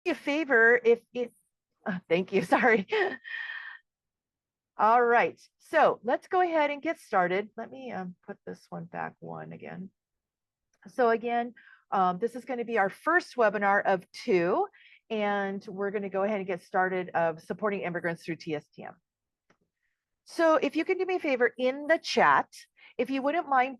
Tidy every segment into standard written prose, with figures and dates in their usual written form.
a favor if thank you, sorry. All right, so let's go ahead and get started. Let me put this one back one again. So again, this is going to be our first webinar of 2, and we're going to go ahead and get started of supporting immigrants through TSTM. So if you can do me a favor in the chat, if you wouldn't mind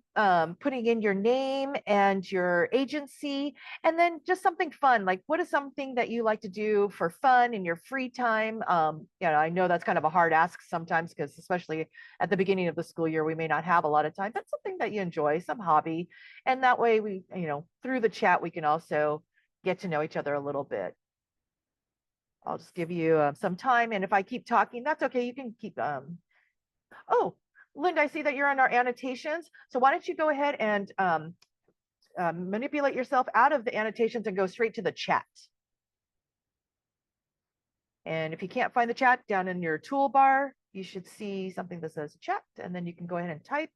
putting in your name and your agency, and then just something fun, like what is something that you like to do for fun in your free time? I know that's kind of a hard ask sometimes, because especially at the beginning of the school year, we may not have a lot of time, but something that you enjoy, some hobby. And that way we, through the chat, we can also get to know each other a little bit. I'll just give you some time. And if I keep talking, that's okay. You can keep Oh, Linda, I see that you're on our annotations. So why don't you go ahead and manipulate yourself out of the annotations and go straight to the chat. And if you can't find the chat, down in your toolbar, you should see something that says chat, and then you can go ahead and type.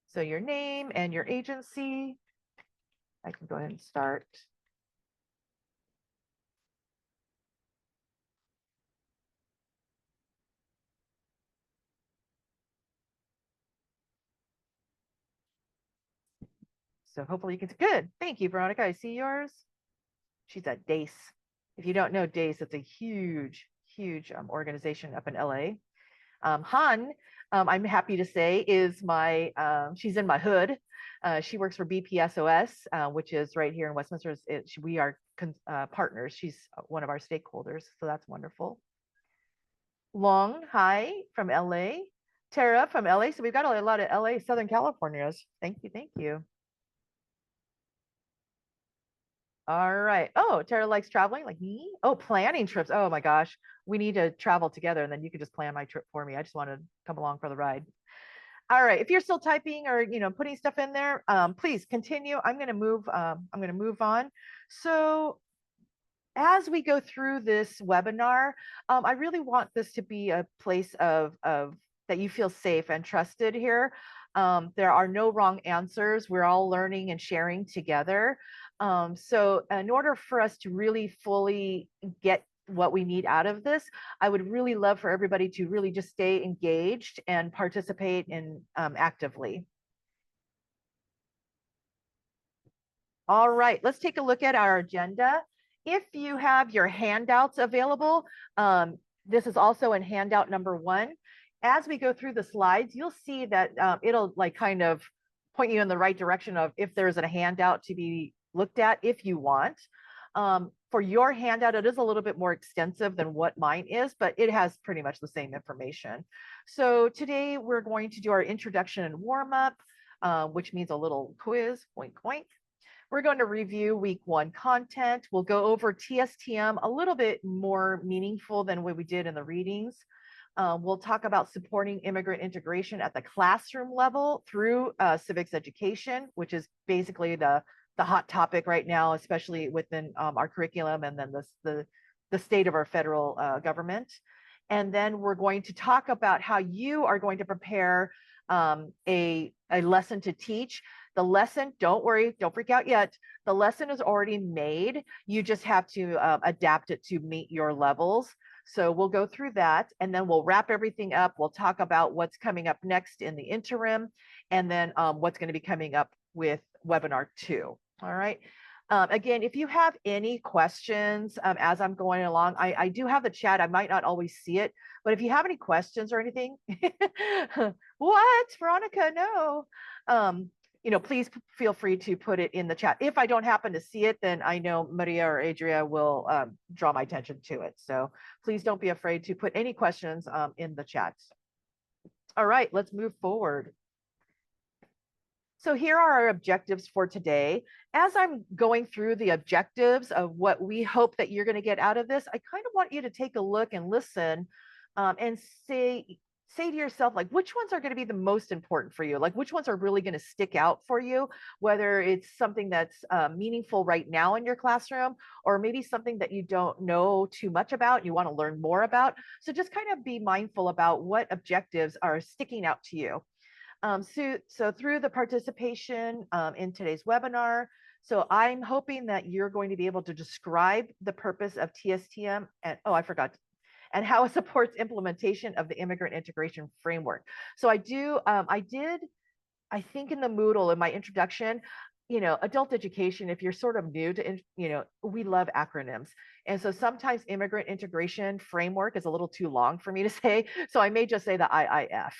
So your name and your agency. I can go ahead and start. So hopefully you can, good. Thank you, Veronica. I see yours. She's at DACE. If you don't know DACE, it's a huge, huge organization up in LA. Han, I'm happy to say, is she's in my hood. She works for BPSOS, which is right here in Westminster. We are partners. She's one of our stakeholders, so that's wonderful. Long, hi, from LA. Tara from LA. So we've got a lot of LA, Southern Californians. Thank you, thank you. All right. Oh, Tara likes traveling like me. Oh, planning trips. Oh my gosh. We need to travel together, and then you can just plan my trip for me. I just want to come along for the ride. All right. If you're still typing or putting stuff in there, please continue. I'm going to move on. So as we go through this webinar, I really want this to be a place of that you feel safe and trusted here. There are no wrong answers. We're all learning and sharing together. So in order for us to really fully get what we need out of this, I would really love for everybody to really just stay engaged and participate in actively. All right, let's take a look at our agenda. If you have your handouts available, this is also in handout number 1. As we go through the slides, you'll see that it'll like kind of point you in the right direction of if there's a handout to be looked at if you want. For your handout, it is a little bit more extensive than what mine is, but it has pretty much the same information. So today we're going to do our introduction and warm up, which means a little quiz, oink, oink. We're going to review week 1 content. We'll go over TSTM a little bit more meaningful than what we did in the readings. We'll talk about supporting immigrant integration at the classroom level through civics education, which is basically the hot topic right now, especially within our curriculum and then the state of our federal government. And then we're going to talk about how you are going to prepare a lesson to teach. The lesson, don't worry, don't freak out yet. The lesson is already made. You just have to adapt it to meet your levels. So we'll go through that, and then we'll wrap everything up. We'll talk about what's coming up next in the interim, and then what's going to be coming up with webinar 2. All right. Again, if you have any questions as I'm going along, I do have the chat. I might not always see it, but if you have any questions or anything, what, Veronica? No. Please feel free to put it in the chat. If I don't happen to see it, then I know Maria or Adria will draw my attention to it. So please don't be afraid to put any questions in the chat. All right, let's move forward. So here are our objectives for today. As I'm going through the objectives of what we hope that you're going to get out of this, I kind of want you to take a look and listen and say to yourself, like, which ones are going to be the most important for you? Like, which ones are really going to stick out for you, whether it's something that's meaningful right now in your classroom, or maybe something that you don't know too much about and you want to learn more about. So just kind of be mindful about what objectives are sticking out to you. So through the participation in today's webinar, So I'm hoping that you're going to be able to describe the purpose of TSTM and, oh, I forgot, and how it supports implementation of the immigrant integration framework. So I did, I think in the Moodle, in my introduction, adult education, if you're sort of new to, we love acronyms. And so sometimes immigrant integration framework is a little too long for me to say. So I may just say the IIF.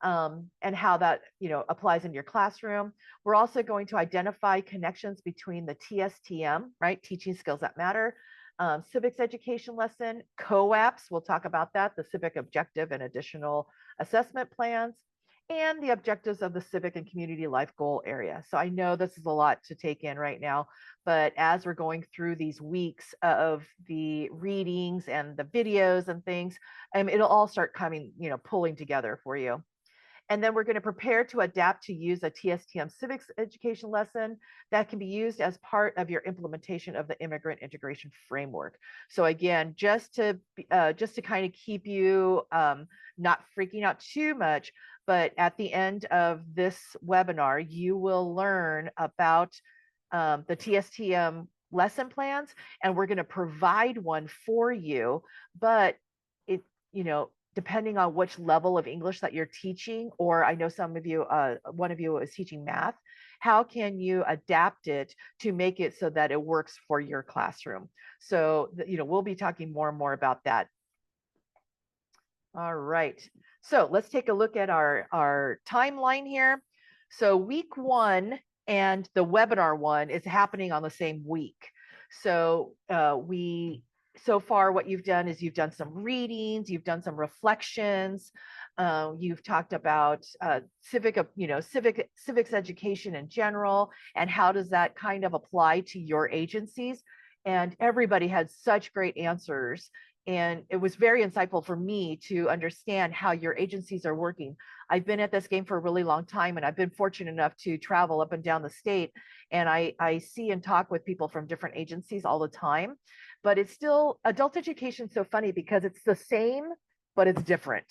And how that applies in your classroom. We're also going to identify connections between the TSTM, right, teaching skills that matter, civics education lesson, COAPs, we'll talk about that, the civic objective and additional assessment plans, and the objectives of the civic and community life goal area. So I know this is a lot to take in right now, but as we're going through these weeks of the readings and the videos and things, it'll all start coming, pulling together for you. And then we're going to prepare to adapt to use a TSTM civics education lesson that can be used as part of your implementation of the immigrant integration framework. So again, just to kind of keep you not freaking out too much, but at the end of this webinar, you will learn about the TSTM lesson plans, and we're going to provide one for you, but it, depending on which level of English that you're teaching, or I know some of you, one of you is teaching math, how can you adapt it to make it so that it works for your classroom? So, we'll be talking more and more about that. All right, so let's take a look at our timeline here. So week 1 and the webinar 1 is happening on the same week. So so far what you've done is you've done some readings, you've done some reflections, you've talked about civics education in general, and how does that kind of apply to your agencies. And everybody had such great answers. And it was very insightful for me to understand how your agencies are working. I've been at this game for a really long time, and I've been fortunate enough to travel up and down the state. And I see and talk with people from different agencies all the time. But it's still, adult education is so funny because it's the same, but it's different.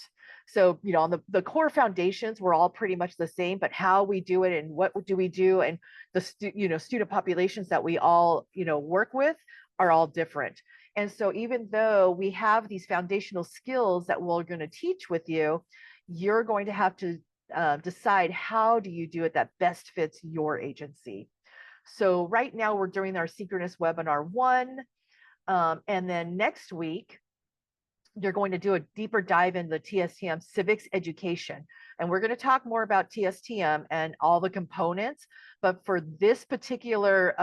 So, on the core foundations, we're all pretty much the same, but how we do it and what do we do, and the student populations that we all, work with are all different. And so even though we have these foundational skills that we're going to teach with you, you're going to have to decide how do you do it that best fits your agency. So right now we're doing our synchronous webinar 1. And then next week, you're going to do a deeper dive into TSTM civics education. And we're going to talk more about TSTM and all the components. But for this particular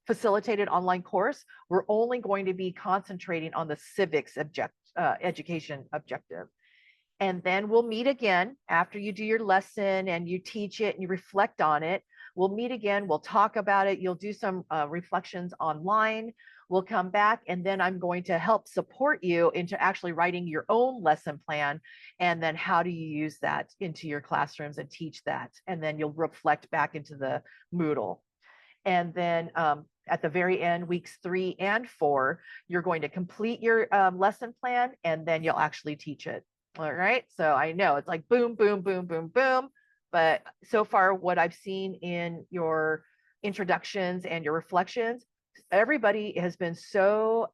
facilitated online course, we're only going to be concentrating on the civics education objective. And then we'll meet again after you do your lesson and you teach it and you reflect on it. We'll meet again. We'll talk about it. You'll do some reflections online. We'll come back, and then I'm going to help support you into actually writing your own lesson plan. And then how do you use that into your classrooms and teach that? And then you'll reflect back into the Moodle. And then at the very end, weeks 3 and 4, you're going to complete your lesson plan, and then you'll actually teach it. All right. So I know it's like boom, boom, boom, boom, boom. But so far, what I've seen in your introductions and your reflections, everybody has been so,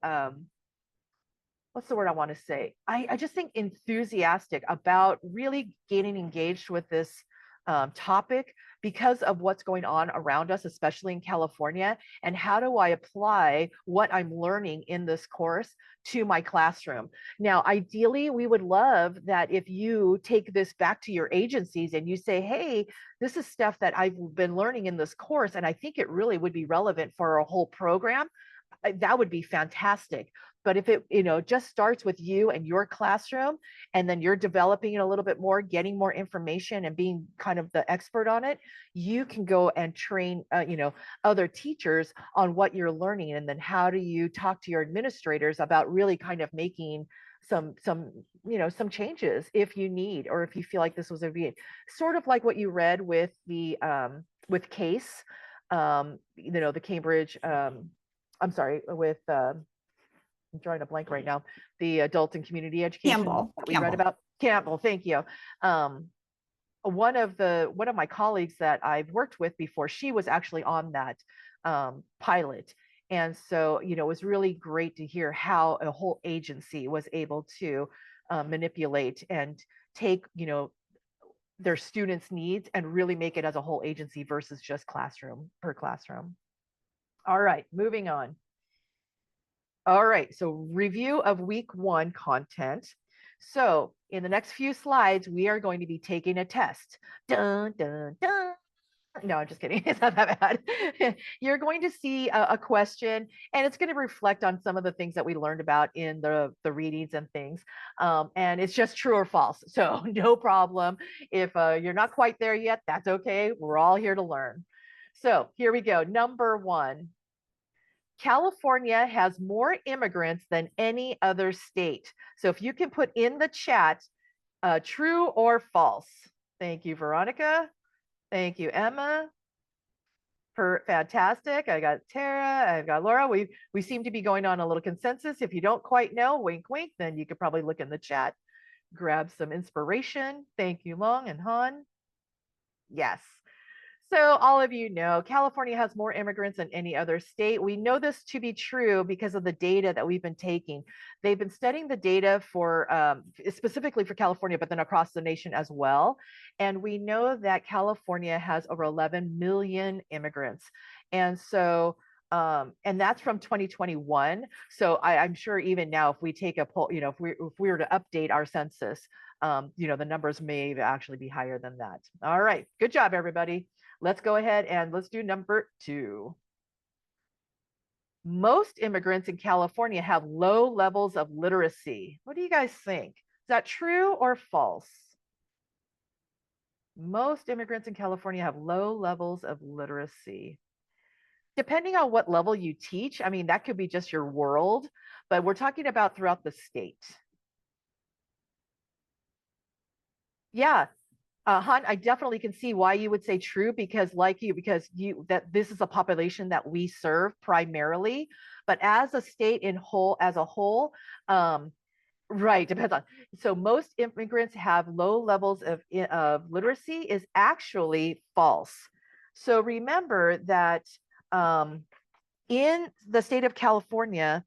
what's the word I want to say? I just think enthusiastic about really getting engaged with this topic because of what's going on around us, especially in California, and how do I apply what I'm learning in this course to my classroom. Now, ideally, we would love that if you take this back to your agencies and you say, hey, this is stuff that I've been learning in this course, and I think it really would be relevant for a whole program. That would be fantastic. But if it, just starts with you and your classroom, and then you're developing it a little bit more, getting more information and being kind of the expert on it, you can go and train, other teachers on what you're learning. And then how do you talk to your administrators about really kind of making some changes if you need, or if you feel like this was sort of like what you read with the, with CASE, the Cambridge, I'm sorry, with, I'm drawing a blank right now, the adult and community education that we read about. Campbell, thank you. one of my colleagues that I've worked with before, she was actually on that pilot. And so, it was really great to hear how a whole agency was able to manipulate and take, their students' needs and really make it as a whole agency versus just classroom per classroom. All right, moving on. All right, so review of week 1 content. So in the next few slides, we are going to be taking a test. Dun, dun, dun. No, I'm just kidding. It's not that bad. You're going to see a question, and it's going to reflect on some of the things that we learned about in the readings and things. And it's just true or false. So no problem. If you're not quite there yet, that's okay. We're all here to learn. So here we go. Number 1. California has more immigrants than any other state. So if you can put in the chat, true or false. Thank you, Veronica. Thank you, Emma. Fantastic. I got Tara. I've got Laura. We seem to be going on a little consensus. If you don't quite know, wink, wink, then you could probably look in the chat, grab some inspiration. Thank you, Long and Han. Yes. So all of you know, California has more immigrants than any other state. We know this to be true because of the data that we've been taking. They've been studying the data for specifically for California, but then across the nation as well. And we know that California has over 11 million immigrants. And so, and that's from 2021. So I'm sure even now, if we take a poll, if we were to update our census, the numbers may actually be higher than that. All right, good job, everybody. Let's go ahead and let's do number 2. Most immigrants in California have low levels of literacy. What do you guys think? Is that true or false? Most immigrants in California have low levels of literacy. Depending on what level you teach, I mean, that could be just your world, but we're talking about throughout the state. Yeah, Han, I definitely can see why you would say true because that this is a population that we serve primarily, but as a state as a whole, right, depends on. So most immigrants have low levels of literacy is actually false. So remember that in the state of California,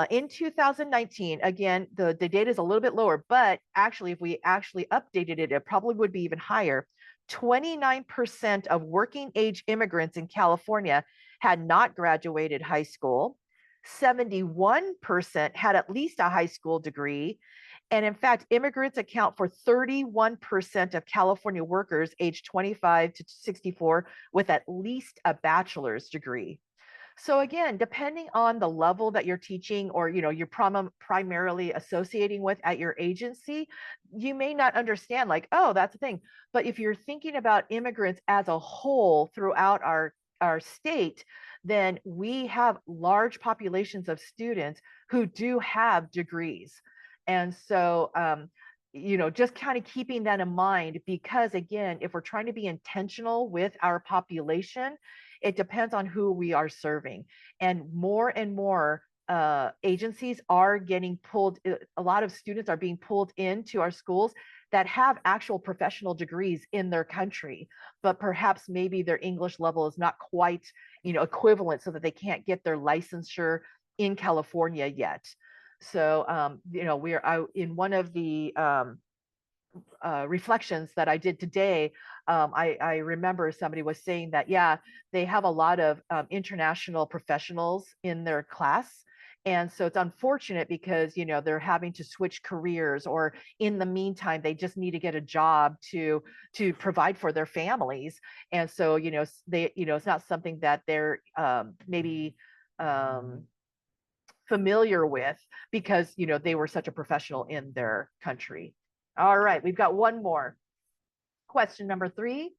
in 2019, again, the data is a little bit lower, but actually, if we actually updated it, it probably would be even higher. 29% of working age immigrants in California had not graduated high school. 71% had at least a high school degree. And in fact, immigrants account for 31% of California workers aged 25 to 64 with at least a bachelor's degree. So again, depending on the level that you're teaching or you're primarily associating with at your agency, you may not understand like, oh, that's the thing. But if you're thinking about immigrants as a whole throughout our state, then we have large populations of students who do have degrees. And so just kind of keeping that in mind, because again, if we're trying to be intentional with our population, it depends on who we are serving. And more agencies are getting pulled. A lot of students are being pulled into our schools that have actual professional degrees in their country, but perhaps maybe their English level is not quite, equivalent so that they can't get their licensure in California yet. So, we're in one of the reflections that I did today, I remember somebody was saying that, yeah, they have a lot of international professionals in their class. And so it's unfortunate because, they're having to switch careers, or in the meantime, they just need to get a job to provide for their families. And so, it's not something that they're maybe familiar with because, they were such a professional in their country. All right, we've got one more. Question number 3.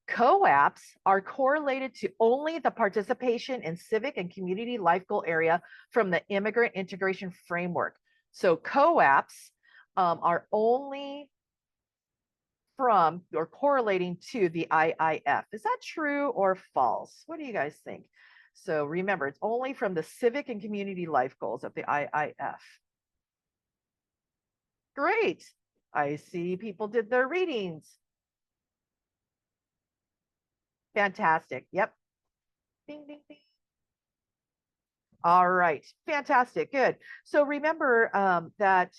Co-ops are correlated to only the participation in civic and community life goal area from the Immigrant Integration Framework. So co-ops are only from or correlating to the IIF. Is that true or false? What do you guys think? So remember, it's only from the civic and community life goals of the IIF. Great. I see people did their readings. Fantastic. Yep. Ding, ding, ding. All right. Fantastic. Good. So remember that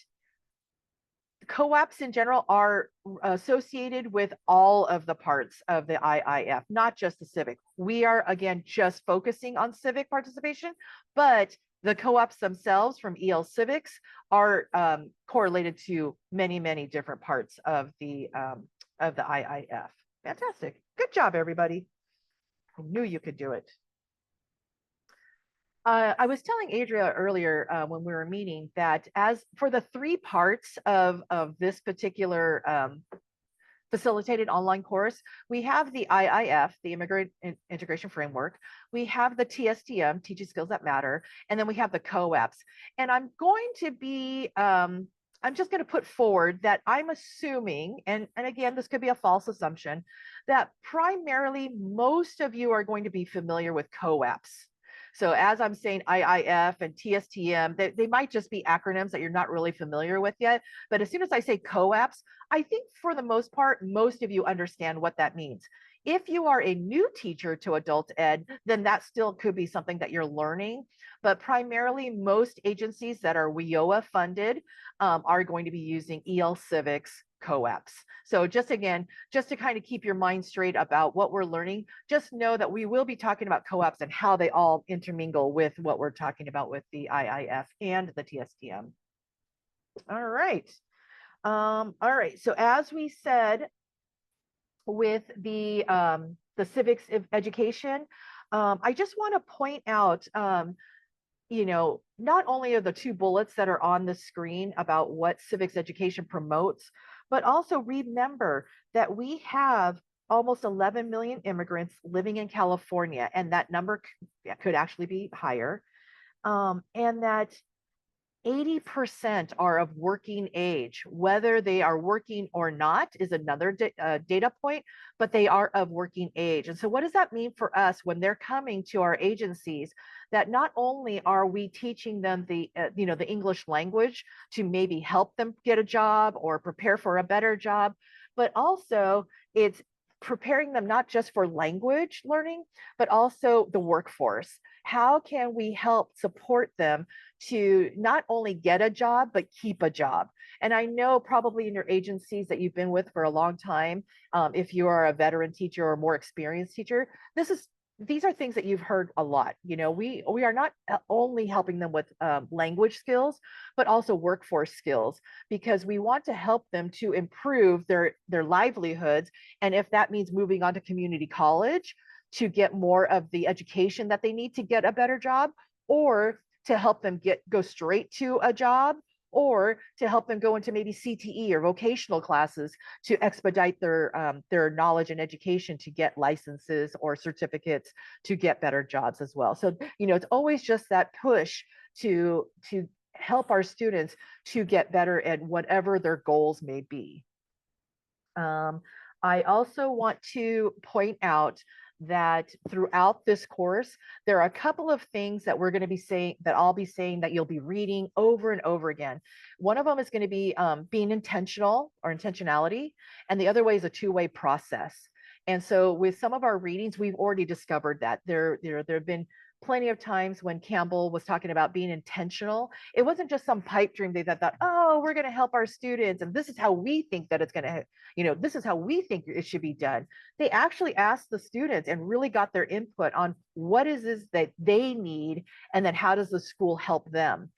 co-ops in general are associated with all of the parts of the IIF, not just the civic. We are, again, just focusing on civic participation, but the co-ops themselves from EL Civics are correlated to many, many different parts of the IIF. Fantastic. Good job, everybody. I knew you could do it. I was telling Adria earlier when we were meeting that as for the three parts of this particular facilitated online course, we have the IIF, the Immigrant Integration Framework, we have the TSTM, Teaching Skills That Matter, and then we have the co-ops. And I'm going to be, I'm just going to put forward that I'm assuming, and again, this could be a false assumption, that primarily most of you are going to be familiar with co-ops. So as I'm saying IIF and TSTM, they might just be acronyms that you're not really familiar with yet. But as soon as I say co-ops, I think for the most part, most of you understand what that means. If you are a new teacher to adult ed, then that still could be something that you're learning. But primarily, most agencies that are WIOA funded are going to be using EL Civics co-ops. So just again, just to kind of keep your mind straight about what we're learning, just know that we will be talking about co-ops and how they all intermingle with what we're talking about with the IIF and the TSTM. All right. All right. So as we said with the civics education, I just want to point out not only are the two bullets that are on the screen about what civics education promotes, but also remember that we have almost 11 million immigrants living in California, and that number could actually be higher, and that 80% are of working age. Whether they are working or not is another data point, but they are of working age. And so what does that mean for us when they're coming to our agencies? That not only are we teaching them the English language to maybe help them get a job or prepare for a better job, but also it's preparing them not just for language learning, but also the workforce. How can we help support them to not only get a job, but keep a job? And I know probably in your agencies that you've been with for a long time, if you are a veteran teacher or more experienced teacher, these are things that you've heard a lot. We are not only helping them with language skills, but also workforce skills, because we want to help them to improve their livelihoods. And if that means moving on to community college to get more of the education that they need to get a better job, or to help them go straight to a job, or to help them go into maybe CTE or vocational classes to expedite their knowledge and education to get licenses or certificates to get better jobs as well. So, it's always just that push to help our students to get better at whatever their goals may be. I also want to point out that throughout this course, there are a couple of things that we're going to be saying, that I'll be saying, that you'll be reading over and over again. One of them is going to be being intentional, or intentionality, and the other way is a two-way process. And so with some of our readings, we've already discovered that there have been plenty of times when Campbell was talking about being intentional. It wasn't just some pipe dream that thought, oh, we're going to help our students, and this is how we think that it's going to, this is how we think it should be done. They actually asked the students and really got their input on what is this that they need, and then how does the school help them.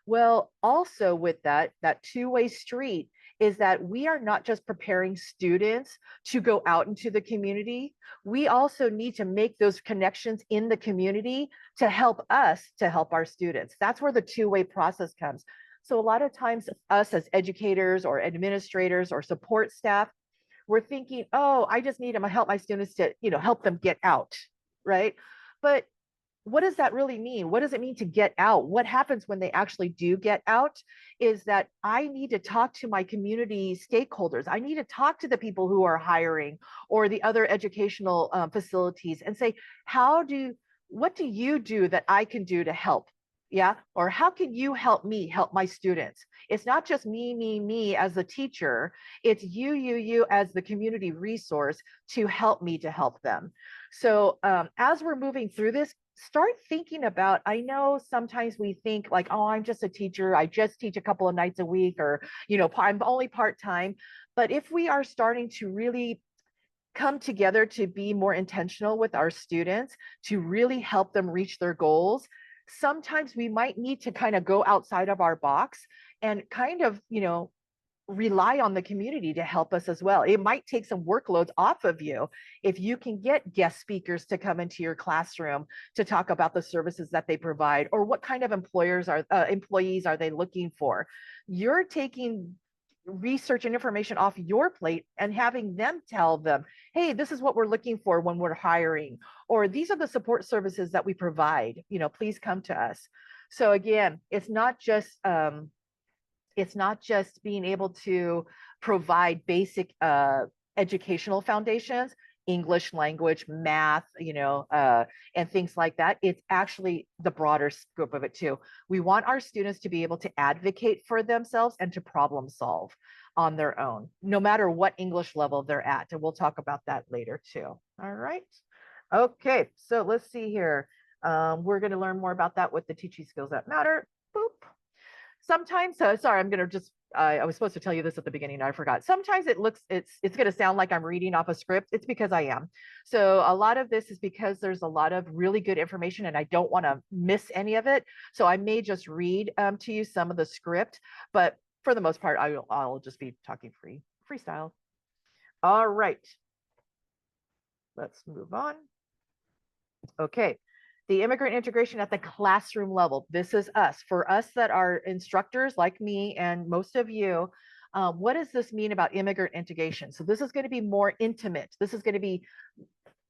Well, also with that two-way street is that we are not just preparing students to go out into the community. We also need to make those connections in the community to help us to help our students. That's where the two-way process comes. So a lot of times us as educators or administrators or support staff, we're thinking, oh, I just need to help my students to, help them get out, right? But what does that really mean? What does it mean to get out? What happens when they actually do get out is that I need to talk to my community stakeholders. I need to talk to the people who are hiring or the other educational facilities and say, what do you do that I can do to help? Yeah. Or how can you help me help my students? It's not just me as a teacher. It's you as the community resource to help me to help them. So as we're moving through this, start thinking about, I know sometimes we think like, oh, I'm just a teacher. I just teach a couple of nights a week, or, I'm only part-time. But if we are starting to really come together to be more intentional with our students, to really help them reach their goals, sometimes we might need to kind of go outside of our box and kind of, rely on the community to help us as well. It might take some workloads off of you if you can get guest speakers to come into your classroom to talk about the services that they provide, or what kind of employees are they looking for. You're taking research and information off your plate and having them tell them, hey, this is what we're looking for when we're hiring, or these are the support services that we provide, please come to us. So again, it's not just being able to provide basic educational foundations, English language, math, and things like that. It's actually the broader scope of it too. We want our students to be able to advocate for themselves and to problem solve on their own, no matter what English level they're at. And we'll talk about that later too. All right. Okay, so let's see here. We're going to learn more about that with the teaching skills that matter. Boop. Sometimes, sorry, I'm going to just, I was supposed to tell you this at the beginning, I forgot. Sometimes it's going to sound like I'm reading off a script. It's because I am. So a lot of this is because there's a lot of really good information and I don't want to miss any of it. So I may just read to you some of the script, but for the most part, I'll just be talking freestyle. All right. Let's move on. Okay. The immigrant integration at the classroom level. This is us. For us that are instructors like me and most of you, what does this mean about immigrant integration? So this is going to be more intimate. This is going to be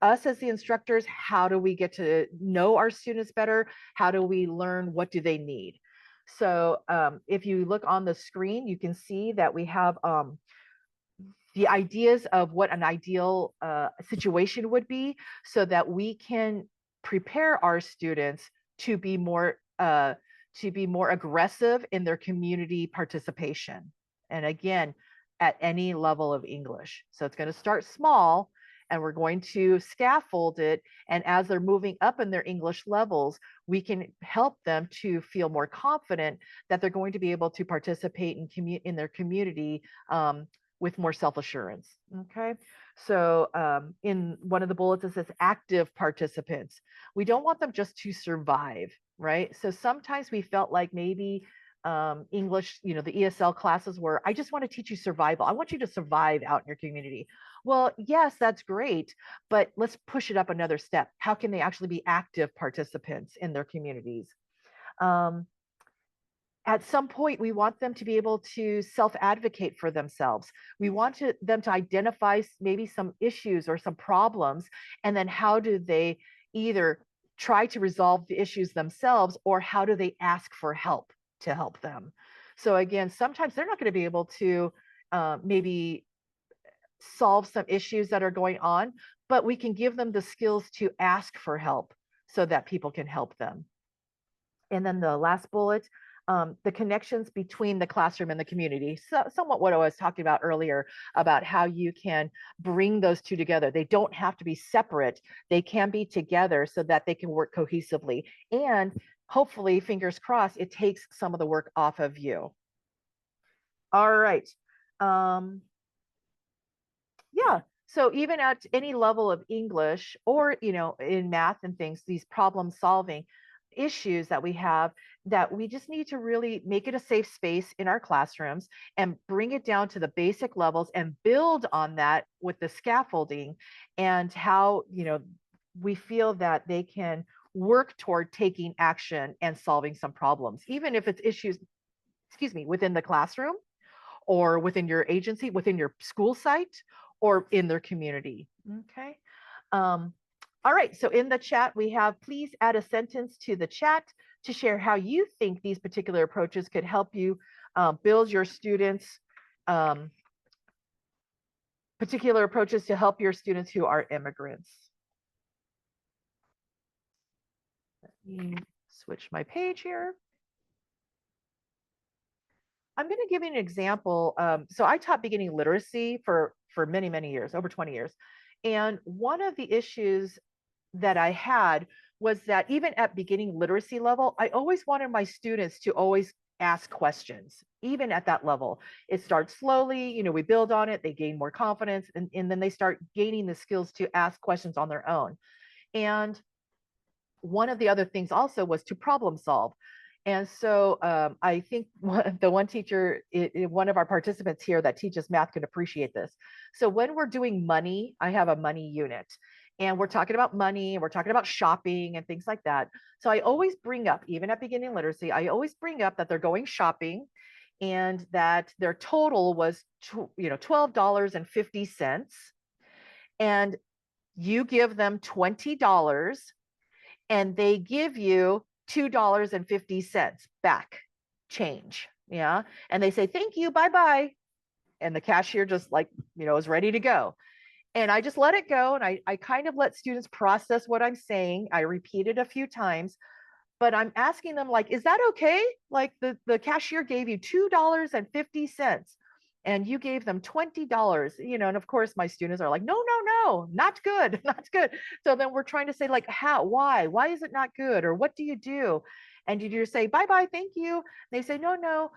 us as the instructors. How do we get to know our students better? How do we learn? What do they need? So if you look on the screen, you can see that we have the ideas of what an ideal situation would be, so that we can prepare our students to be more aggressive in their community participation. And again, at any level of English. So it's going to start small and we're going to scaffold it. And as they're moving up in their English levels, we can help them to feel more confident that they're going to be able to participate in their community with more self-assurance. Okay. So in one of the bullets, it says active participants. We don't want them just to survive, right? So sometimes we felt like maybe English, the ESL classes were, I just want to teach you survival. I want you to survive out in your community. Well, yes, that's great, but let's push it up another step. How can they actually be active participants in their communities? At some point, we want them to be able to self-advocate for themselves. We want them to identify maybe some issues or some problems, and then how do they either try to resolve the issues themselves, or how do they ask for help to help them? So again, sometimes they're not going to be able to maybe solve some issues that are going on, but we can give them the skills to ask for help so that people can help them. And then the last bullet, the connections between the classroom and the community. So, somewhat what I was talking about earlier about how you can bring those two together. They don't have to be separate. They can be together so that they can work cohesively. And hopefully, fingers crossed, it takes some of the work off of you. All right. Yeah. So even at any level of English, or, in math and things, these problem solving issues that we have, that we just need to really make it a safe space in our classrooms and bring it down to the basic levels and build on that with the scaffolding, and how, we feel that they can work toward taking action and solving some problems, even if it's issues, within the classroom, or within your agency, within your school site, or in their community. Okay. All right. So in the chat, we have, please add a sentence to the chat to share how you think these particular approaches could help you build your students, particular approaches to help your students who are immigrants. Let me switch my page here. I'm going to give you an example. So I taught beginning literacy for many, many years, over 20 years. And one of the issues that I had was that even at beginning literacy level, I always wanted my students to always ask questions, even at that level. It starts slowly, we build on it, they gain more confidence, and then they start gaining the skills to ask questions on their own. And one of the other things also was to problem solve. And so I think the one teacher, one of our participants here that teaches math can appreciate this. So when we're doing money, I have a money unit and we're talking about money and we're talking about shopping and things like that. So I always bring up, even at beginning literacy, I always bring up that they're going shopping and that their total was $12.50. And you give them $20 and they give you $2.50 back change. Yeah. And they say, thank you, bye-bye. And the cashier just is ready to go. And I just let it go. And I kind of let students process what I'm saying. I repeat it a few times, but I'm asking them is that okay? Like the cashier gave you $2.50 and you gave them $20, and of course my students are like, no, not good, not good. So then we're trying to say how, why is it not good? Or what do you do? And you just say, bye, thank you. They say, no,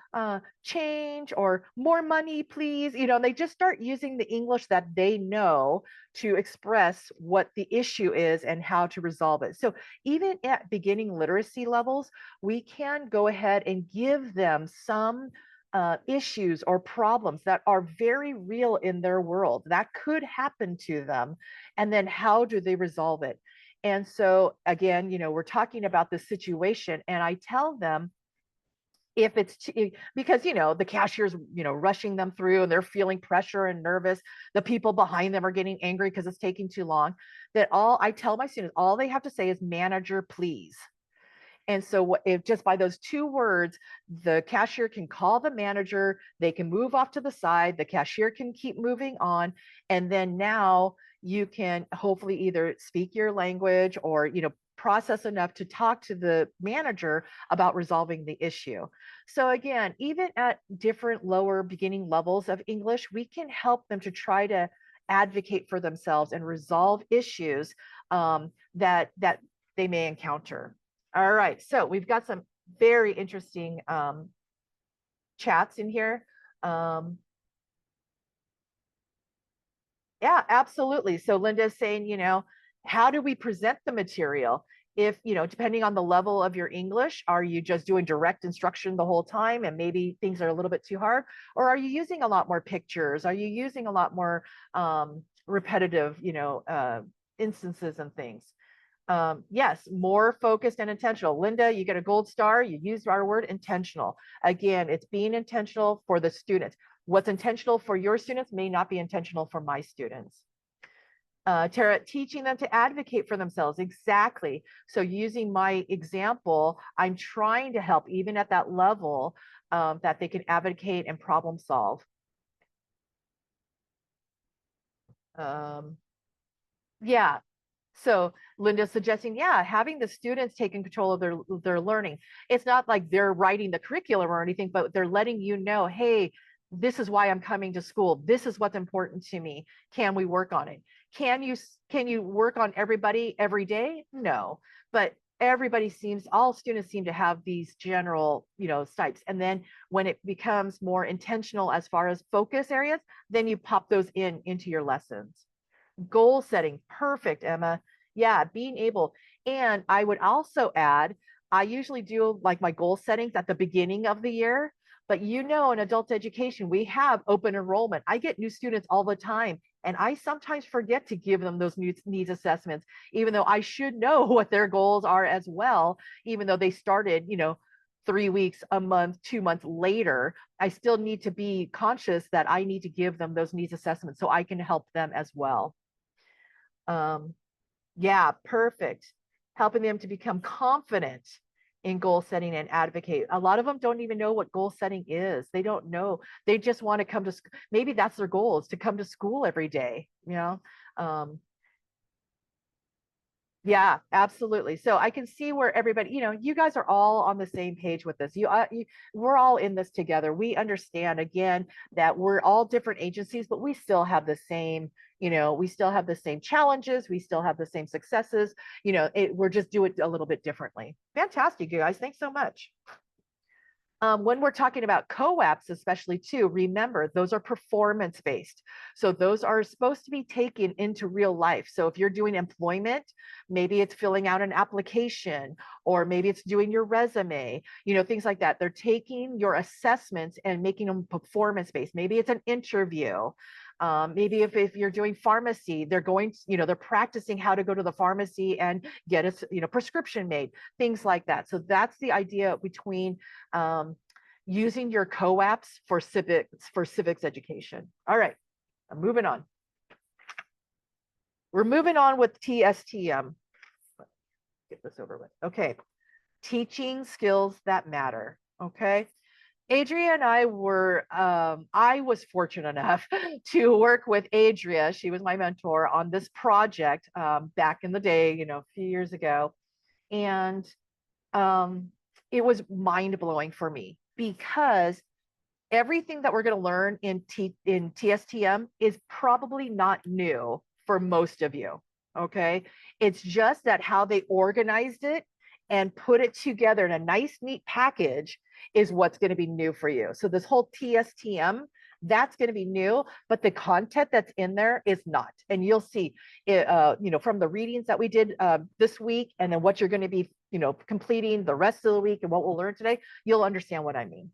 change or more money, please. And they just start using the English that they know to express what the issue is and how to resolve it. So even at beginning literacy levels, we can go ahead and give them some issues or problems that are very real in their world that could happen to them. And then how do they resolve it? And so again, we're talking about this situation and I tell them if it's because, the cashier's, rushing them through and they're feeling pressure and nervous. The people behind them are getting angry because it's taking too long. I tell my students, all they have to say is manager, please. And so if just by those two words, the cashier can call the manager, they can move off to the side, the cashier can keep moving on. And then now you can hopefully either speak your language or, process enough to talk to the manager about resolving the issue. So again, even at different lower beginning levels of English, we can help them to try to advocate for themselves and resolve issues that they may encounter. All right, so we've got some very interesting chats in here. Yeah, absolutely. So Linda's saying, how do we present the material? If, depending on the level of your English, are you just doing direct instruction the whole time and maybe things are a little bit too hard? Or are you using a lot more pictures? Are you using a lot more repetitive, instances and things? Yes, more focused and intentional. Linda, you get a gold star. You used our word intentional. Again, it's being intentional for the students. What's intentional for your students may not be intentional for my students. Tara, teaching them to advocate for themselves. Exactly. So using my example, I'm trying to help even at that level that they can advocate and problem solve. Yeah. So Linda's suggesting, yeah, having the students taking control of their learning. It's not like they're writing the curriculum or anything, but they're letting you know, hey, this is why I'm coming to school. This is what's important to me. Can we work on it? Can you work on everybody every day? No, but all students seem to have these general, types. And then when it becomes more intentional as far as focus areas, then you pop those into your lessons. Goal setting. Perfect, Emma. Yeah, being able. And I would also add, I usually do like my goal settings at the beginning of the year. But in adult education, we have open enrollment. I get new students all the time. And I sometimes forget to give them those needs assessments, even though I should know what their goals are as well, even though they started, 3 weeks, a month, 2 months later. I still need to be conscious that I need to give them those needs assessments so I can help them as well. Yeah, perfect. Helping them to become confident in goal setting and advocate. A lot of them don't even know what goal setting is. They don't know. They just want to come to school. Maybe that's their goal, is to come to school every day, Yeah, Yeah, absolutely. So I can see where everybody, you guys are all on the same page with this. We're all in this together. We understand again that we're all different agencies, but we still have the same, we still have the same challenges. We still have the same successes. We're just doing it a little bit differently. Fantastic, you guys. Thanks so much. When we're talking about co-ops, especially too, remember those are performance based. So those are supposed to be taken into real life. So if you're doing employment, maybe it's filling out an application, or maybe it's doing your resume, things like that. They're taking your assessments and making them performance based. Maybe it's an interview. Maybe if you're doing pharmacy, they're going, they're practicing how to go to the pharmacy and get a, prescription made, things like that. So that's the idea between using your co-ops for civics education. All right, I'm moving on. We're moving on with TSTM. Get this over with. Okay, teaching skills that matter. Okay. Adria and I I was fortunate enough to work with Adria. She was my mentor on this project back in the day, a few years ago. And it was mind blowing for me because everything that we're going to learn in TSTM is probably not new for most of you. Okay. It's just that how they organized it and put it together in a nice, neat package is what's going to be new for you. So this whole TSTM, that's going to be new, but the content that's in there is not. And you'll see it, from the readings that we did this week, and then what you're going to be, completing the rest of the week and what we'll learn today, you'll understand what I mean.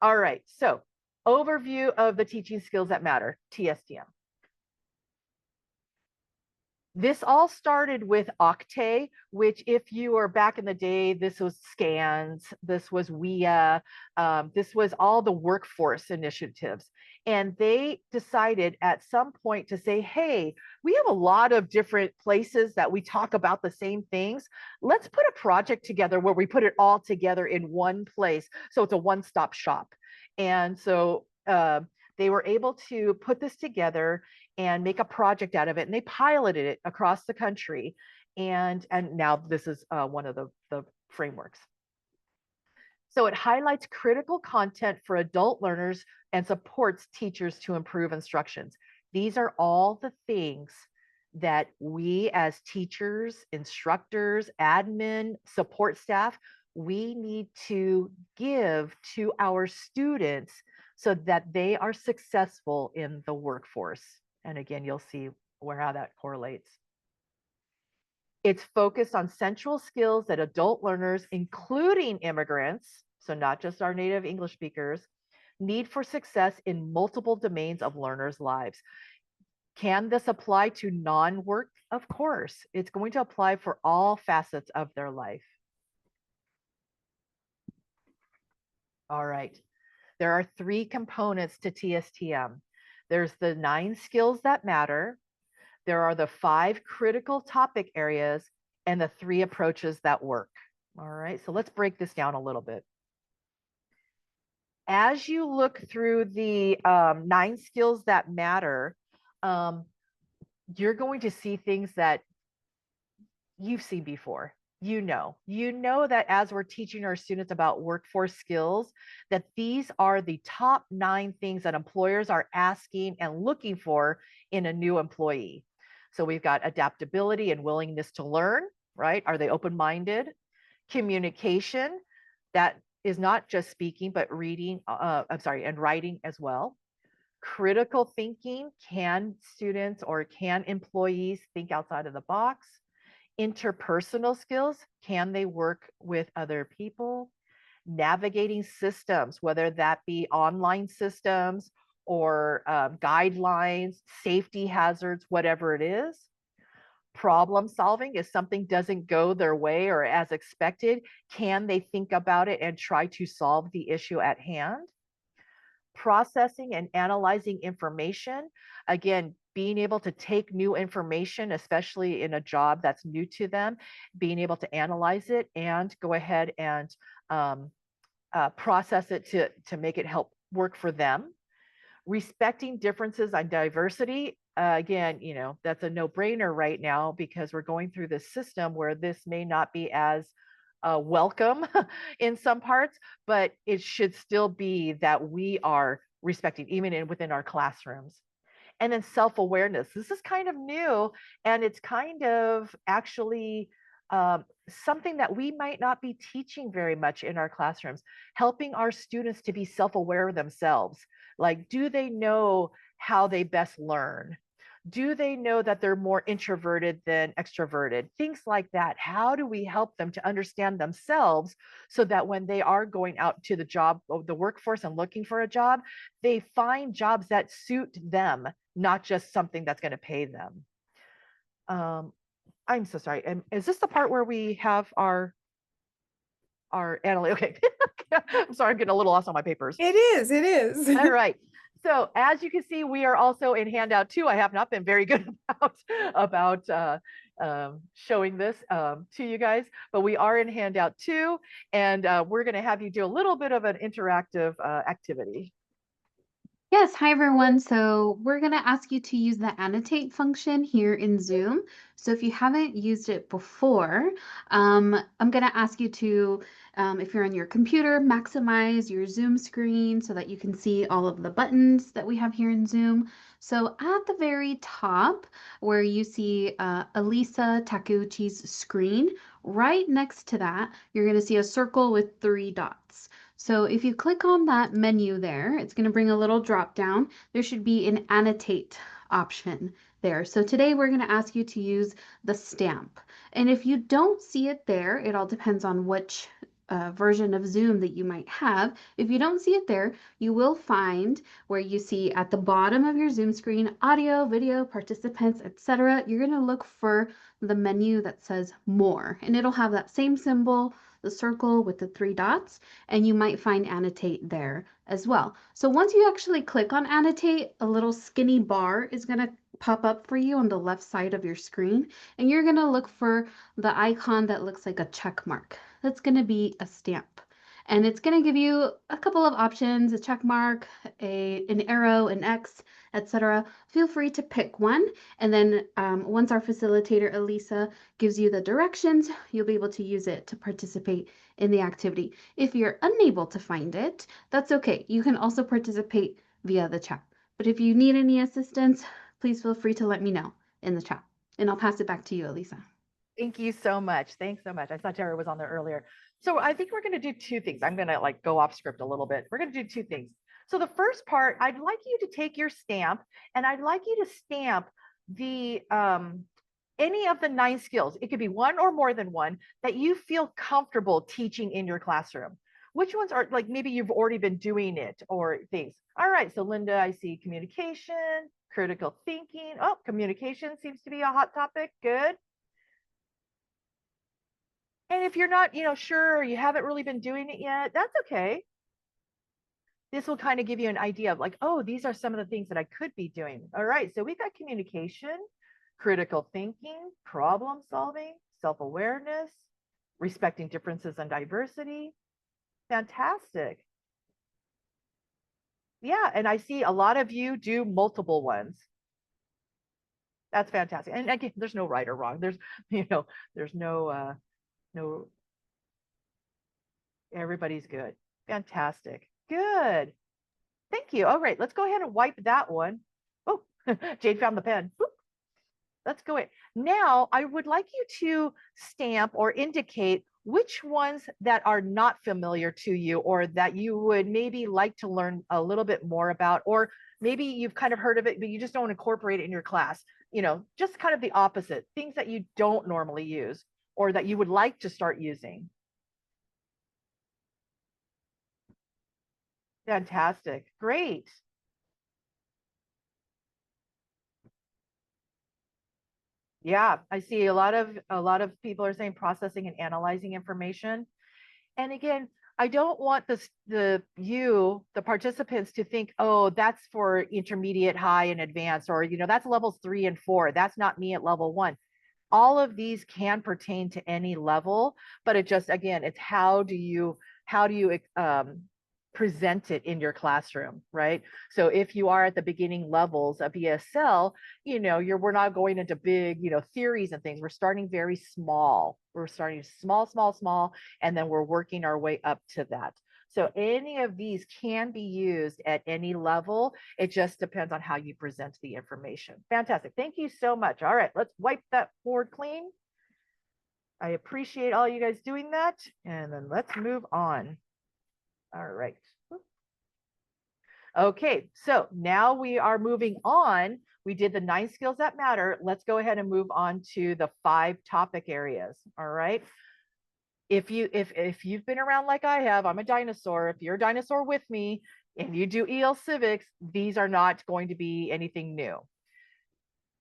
All right, so overview of the teaching skills that matter, TSTM. This all started with Octave, which if you were back in the day, this was SCANS, this was WIA, this was all the workforce initiatives. And they decided at some point to say, hey, we have a lot of different places that we talk about the same things. Let's put a project together where we put it all together in one place. So it's a one-stop shop. And so they were able to put this together and make a project out of it, and they piloted it across the country, and now this is one of the frameworks. So it highlights critical content for adult learners and supports teachers to improve instructions. These are all the things that we as teachers, instructors, admin, support staff, we need to give to our students so that they are successful in the workforce. And again, you'll see how that correlates. It's focused on central skills that adult learners, including immigrants, so not just our native English speakers, need for success in multiple domains of learners' lives. Can this apply to non-work? Of course, it's going to apply for all facets of their life. All right, there are 3 components to TSTM. There's the 9 skills that matter. There are the 5 critical topic areas and the 3 approaches that work. All right, so let's break this down a little bit. As you look through the 9 skills that matter, you're going to see things that you've seen before. You know that as we're teaching our students about workforce skills, that these are the top 9 things that employers are asking and looking for in a new employee. So we've got adaptability and willingness to learn, right? Are they open-minded? Communication, that is not just speaking, but reading, and writing as well. Critical thinking, can students or can employees think outside of the box? Interpersonal skills, can they work with other people? Navigating systems, whether that be online systems or guidelines, safety hazards, whatever it is. Problem solving, if something doesn't go their way or as expected, can they think about it and try to solve the issue at hand? Processing and analyzing information, again, being able to take new information, especially in a job that's new to them, being able to analyze it and go ahead and process it to make it help work for them. Respecting differences and diversity, again, that's a no-brainer right now because we're going through this system where this may not be as welcome in some parts, but it should still be that we are respecting even within our classrooms. And then self-awareness. This is kind of new, and it's kind of actually something that we might not be teaching very much in our classrooms, helping our students to be self-aware of themselves. Like, do they know how they best learn? Do they know that they're more introverted than extroverted? Things like that. How do we help them to understand themselves so that when they are going out to the workforce and looking for a job, they find jobs that suit them, not just something that's going to pay them. I'm so sorry. And is this the part where we have our analysis? Okay. I'm sorry, I'm getting a little lost on my papers. It is. All right. So as you can see, we are also in handout 2. I have not been very good about showing this to you guys, but we are in handout 2, and we're going to have you do a little bit of an interactive activity. Yes, hi everyone. So we're going to ask you to use the annotate function here in Zoom. So if you haven't used it before, I'm going to ask you to, if you're on your computer, maximize your Zoom screen so that you can see all of the buttons that we have here in Zoom. So at the very top where you see Alisa Takeuchi's screen, right next to that, you're going to see a circle with 3 dots. So if you click on that menu there, it's going to bring a little drop down. There should be an annotate option there. So today we're going to ask you to use the stamp. And if you don't see it there, it all depends on which version of Zoom that you might have. If you don't see it there, you will find where you see at the bottom of your Zoom screen, audio, video, participants, etc. You're going to look for the menu that says more, and it'll have that same symbol, the circle with the 3 dots, and you might find annotate there as well. So once you actually click on annotate, a little skinny bar is going to pop up for you on the left side of your screen, and you're going to look for the icon that looks like a check mark. That's going to be a stamp. And it's going to give you a couple of options, a check mark, an arrow, an X, etc. Feel free to pick one. And then once our facilitator, Alisa, gives you the directions, you'll be able to use it to participate in the activity. If you're unable to find it, that's okay. You can also participate via the chat. But if you need any assistance, please feel free to let me know in the chat. And I'll pass it back to you, Alisa. Thank you so much. Thanks so much. I saw Tara was on there earlier. So I think we're going to do 2 things. I'm going to go off script a little bit. We're going to do 2 things. So the first part, I'd like you to take your stamp, and I'd like you to stamp the any of the 9 skills. It could be one or more than one that you feel comfortable teaching in your classroom. Which ones are maybe you've already been doing it or things. All right. So Linda, I see communication, critical thinking. Oh, communication seems to be a hot topic. Good. And if you're not, sure, or you haven't really been doing it yet, that's okay. This will kind of give you an idea of oh, these are some of the things that I could be doing. All right, so we've got communication, critical thinking, problem solving, self-awareness, respecting differences and diversity. Fantastic. Yeah, and I see a lot of you do multiple ones. That's fantastic. And again, there's no right or wrong. There's, there's no, everybody's good. Fantastic. Good. Thank you. All right, let's go ahead and wipe that one. Oh, Jade found the pen. Whoop. Let's go in. Now, I would like you to stamp or indicate which ones that are not familiar to you or that you would maybe like to learn a little bit more about, or maybe you've kind of heard of it, but you just don't incorporate it in your class. Just kind of the opposite, things that you don't normally use or that you would like to start using. Fantastic. Great. Yeah, I see a lot of people are saying processing and analyzing information. And again, I don't want the participants to think, oh, that's for intermediate, high, and advanced, or that's levels 3 and 4. That's not me at level 1. All of these can pertain to any level, but it just, again, it's how do you present it in your classroom, right? So if you are at the beginning levels of ESL, we're not going into big, theories and things. We're starting very small. We're starting small, small, small, and then we're working our way up to that. So any of these can be used at any level. It just depends on how you present the information. Fantastic. Thank you so much. All right, let's wipe that board clean. I appreciate all you guys doing that. And then let's move on. All right. Okay, so now we are moving on. We did the 9 skills that matter. Let's go ahead and move on to the 5 topic areas. All right. If you've been around like I have, I'm a dinosaur. If you're a dinosaur with me and you do EL Civics, these are not going to be anything new.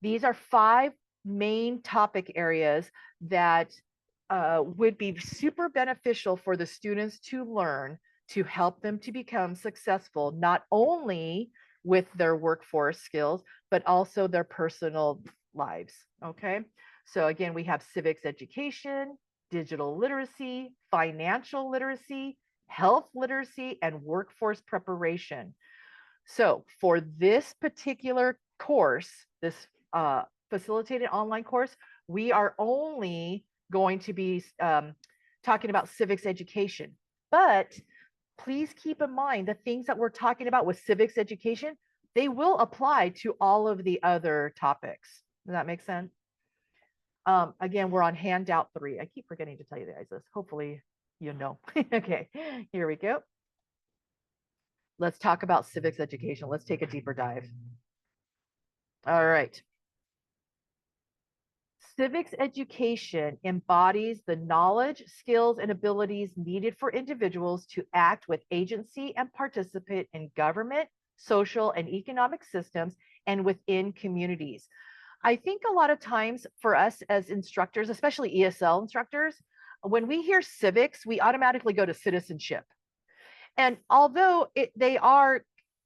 These are 5 main topic areas that would be super beneficial for the students to learn to help them to become successful, not only with their workforce skills, but also their personal lives. Okay. So again, we have civics education, digital literacy, financial literacy, health literacy, and workforce preparation. So for this particular course, this facilitated online course, we are only going to be talking about civics education. But please keep in mind the things that we're talking about with civics education, they will apply to all of the other topics. Does that make sense? Again, we're on handout 3. I keep forgetting to tell you guys this. Hopefully you know. Okay, here we go. Let's talk about civics education. Let's take a deeper dive. All right. Civics education embodies the knowledge, skills, and abilities needed for individuals to act with agency and participate in government, social, and economic systems and within communities. I think a lot of times for us as instructors, especially ESL instructors, when we hear civics, we automatically go to citizenship. And although they are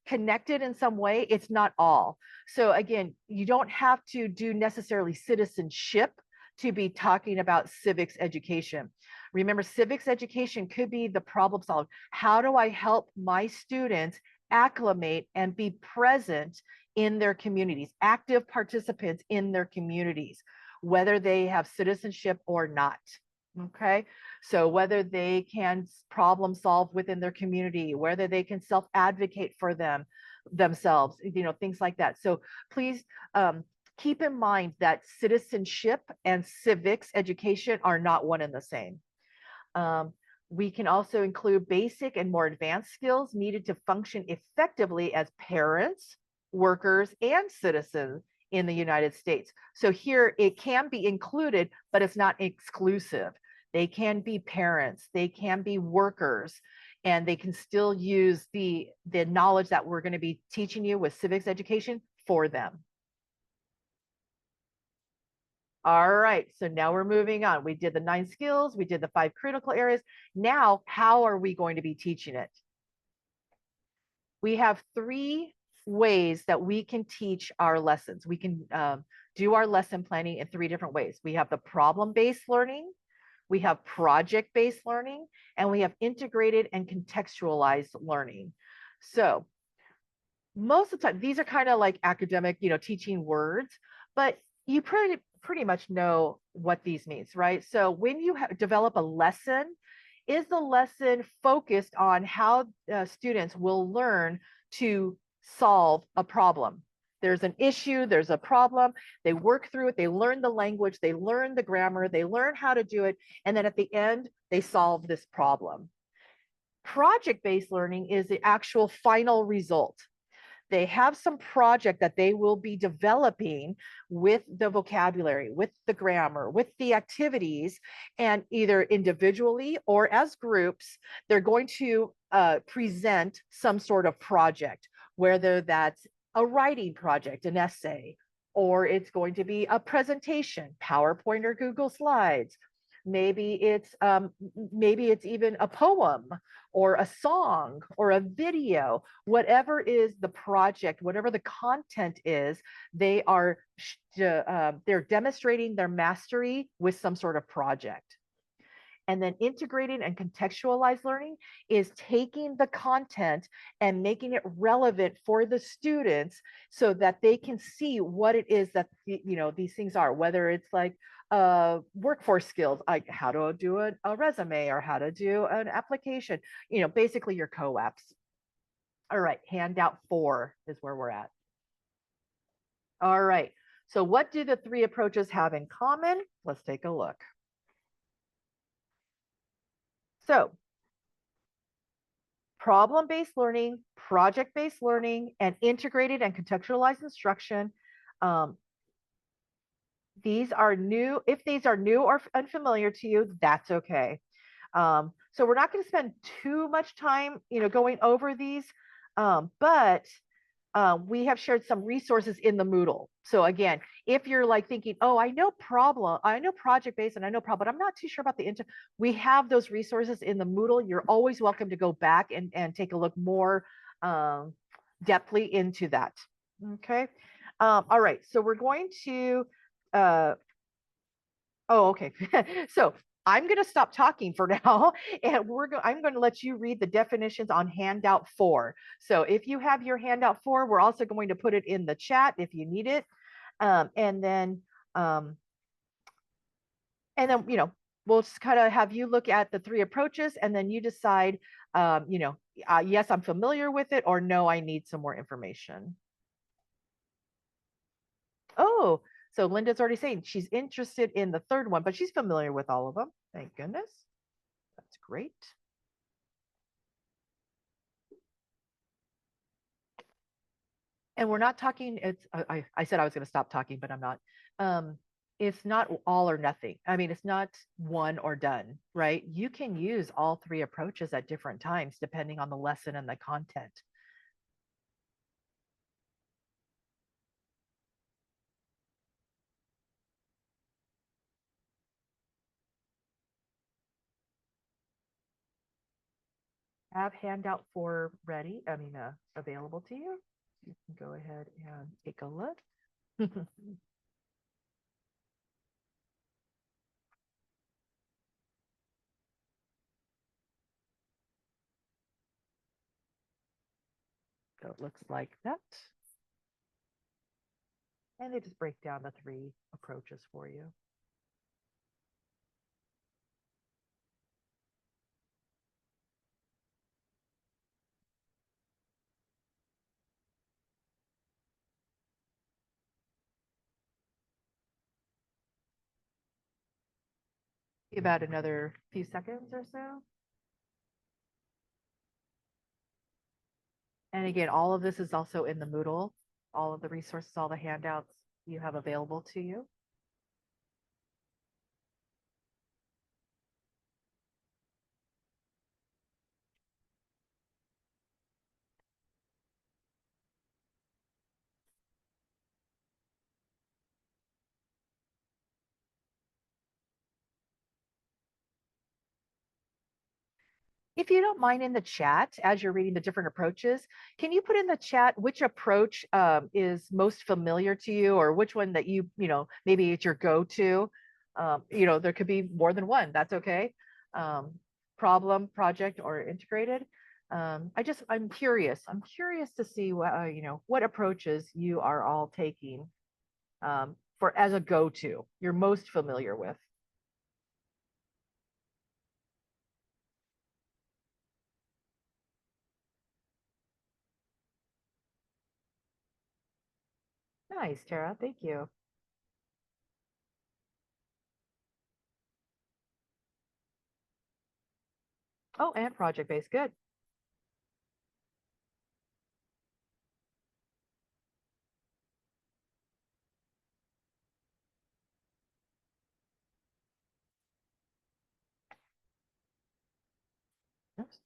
connected in some way, it's not all. So again, you don't have to do necessarily citizenship to be talking about civics education. Remember, civics education could be the problem solved. How do I help my students acclimate and be present in their communities, active participants in their communities, whether they have citizenship or not? Okay, so whether they can problem solve within their community, whether they can self-advocate for themselves, things like that. So please keep in mind that citizenship and civics education are not one and the same. We can also include basic and more advanced skills needed to function effectively as parents, workers, and citizens in the United States. So here it can be included, but it's not exclusive. They can be parents, they can be workers, and they can still use the knowledge that we're going to be teaching you with civics education for them. All right, so now we're moving on. We did the 9 skills, we did the 5 critical areas. Now, how are we going to be teaching it? We have 3 ways that we can teach our lessons. We can do our lesson planning in 3 different ways. We have the problem-based learning, we have project-based learning, and we have integrated and contextualized learning. So most of the time, these are kind of like academic, teaching words, but you pretty much know what these means, right? So when you develop a lesson, is the lesson focused on how students will learn to solve a problem? There's an issue, there's a problem, they work through it, they learn the language, they learn the grammar, they learn how to do it, and then at the end, they solve this problem. Project-based learning is the actual final result. They have some project that they will be developing with the vocabulary, with the grammar, with the activities, and either individually or as groups, they're going to present some sort of project, whether that's a writing project, an essay, or it's going to be a presentation, PowerPoint or Google Slides. Maybe it's even a poem or a song or a video, whatever is the project, whatever the content is, they're demonstrating their mastery with some sort of project. And then integrating and contextualized learning is taking the content and making it relevant for the students so that they can see what it is that these things are, whether it's like workforce skills, like how to do a resume or how to do an application, basically your co-ops. All right, handout 4 is where we're at. All right, so what do the 3 approaches have in common? Let's take a look. So problem-based learning, project-based learning, and integrated and contextualized instruction. These are new. If these are new or unfamiliar to you, that's okay. So we're not going to spend too much time, going over these, but we have shared some resources in the Moodle. So again, if you're like thinking, oh, I know project-based and I know problem, but I'm not too sure about the we have those resources in the Moodle. You're always welcome to go back and take a look more depthly into that. Okay. All right. So we're going to, oh, okay. So I'm going to stop talking for now, and I'm going to let you read the definitions on handout 4. So if you have your handout 4, we're also going to put it in the chat if you need it. And then we'll just kind of have you look at the 3 approaches, and then you decide, yes, I'm familiar with it, or no, I need some more information. Oh, so Linda's already saying she's interested in the 3rd one, but she's familiar with all of them. Thank goodness. That's great. And we're not talking, I said I was going to stop talking, but I'm not. It's not all or nothing. I mean, it's not one or done, right? You can use all 3 approaches at different times, depending on the lesson and the content. Have handout 4 ready, available to you. You can go ahead and take a look. So it looks like that. And they just break down the 3 approaches for you. About another few seconds or so. And again, all of this is also in the Moodle, all of the resources, all the handouts you have available to you. If you don't mind in the chat, as you're reading the different approaches, can you put in the chat which approach is most familiar to you, or which one that maybe it's your go-to? There could be more than one. That's okay. Problem, project, or integrated. I'm curious. I'm curious to see what approaches you are all taking for as a go-to, you're most familiar with. Nice, Tara. Thank you. Oh, and project-based. Good. Oops.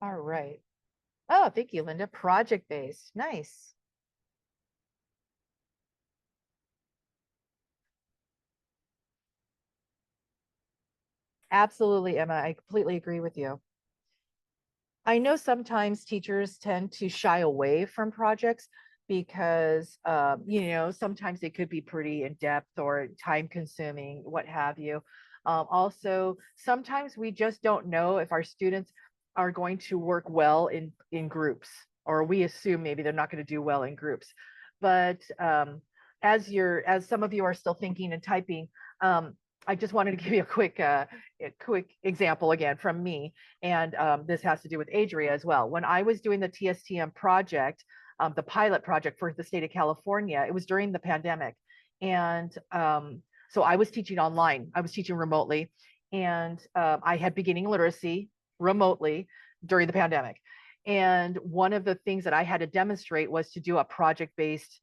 All right. Oh, thank you, Linda. Project-based. Nice. Absolutely, Emma. I completely agree with you. I know sometimes teachers tend to shy away from projects because, sometimes they could be pretty in depth or time consuming, what have you. Also, sometimes we just don't know if our students are going to work well in groups, or we assume maybe they're not going to do well in groups. But as some of you are still thinking and typing, I just wanted to give you a quick example again from me, and this has to do with Adria as well. When I was doing the TSTM project, the pilot project for the state of California, it was during the pandemic. And so I was teaching online, I was teaching remotely, and I had beginning literacy remotely during the pandemic. And one of the things that I had to demonstrate was to do a project-based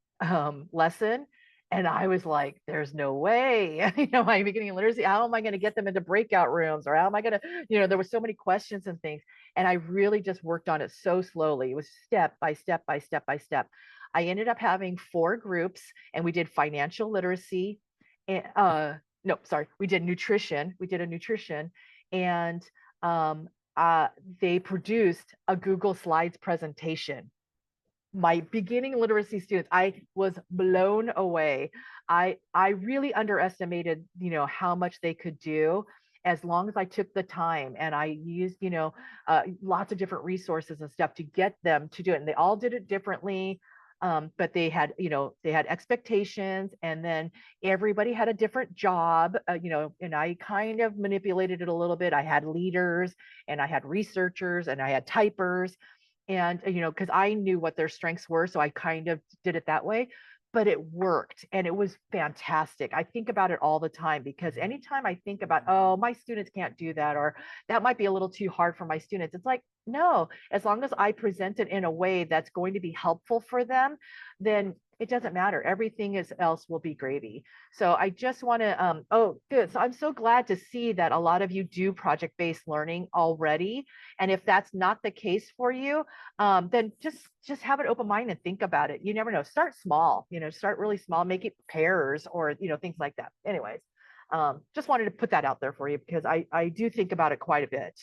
lesson. And I was like, there's no way, my beginning literacy, how am I going to get them into breakout rooms? Or how am I going to, there were so many questions and things. And I really just worked on it so slowly. It was step by step by step by step. I ended up having 4 groups, and we did financial literacy. And, no, sorry, we did nutrition. We did a nutrition, and um, they produced a Google Slides presentation. My beginning literacy students, I was blown away. I really underestimated, how much they could do as long as I took the time, and I used, lots of different resources and stuff to get them to do it. And they all did it differently. But they had expectations, and then everybody had a different job, and I kind of manipulated it a little bit. I had leaders, and I had researchers, and I had typers, and because I knew what their strengths were, so I kind of did it that way. But it worked, and it was fantastic. I think about it all the time, because anytime I think about, oh, my students can't do that, or that might be a little too hard for my students, it's like, no, as long as I present it in a way that's going to be helpful for them, then it doesn't matter. Everything else will be gravy. So I just want to, oh, good. So I'm so glad to see that a lot of you do project-based learning already. And if that's not the case for you, then just have an open mind and think about it. You never know. Start small, start really small, make it pairs, or things like that. Anyways, just wanted to put that out there for you, because I do think about it quite a bit.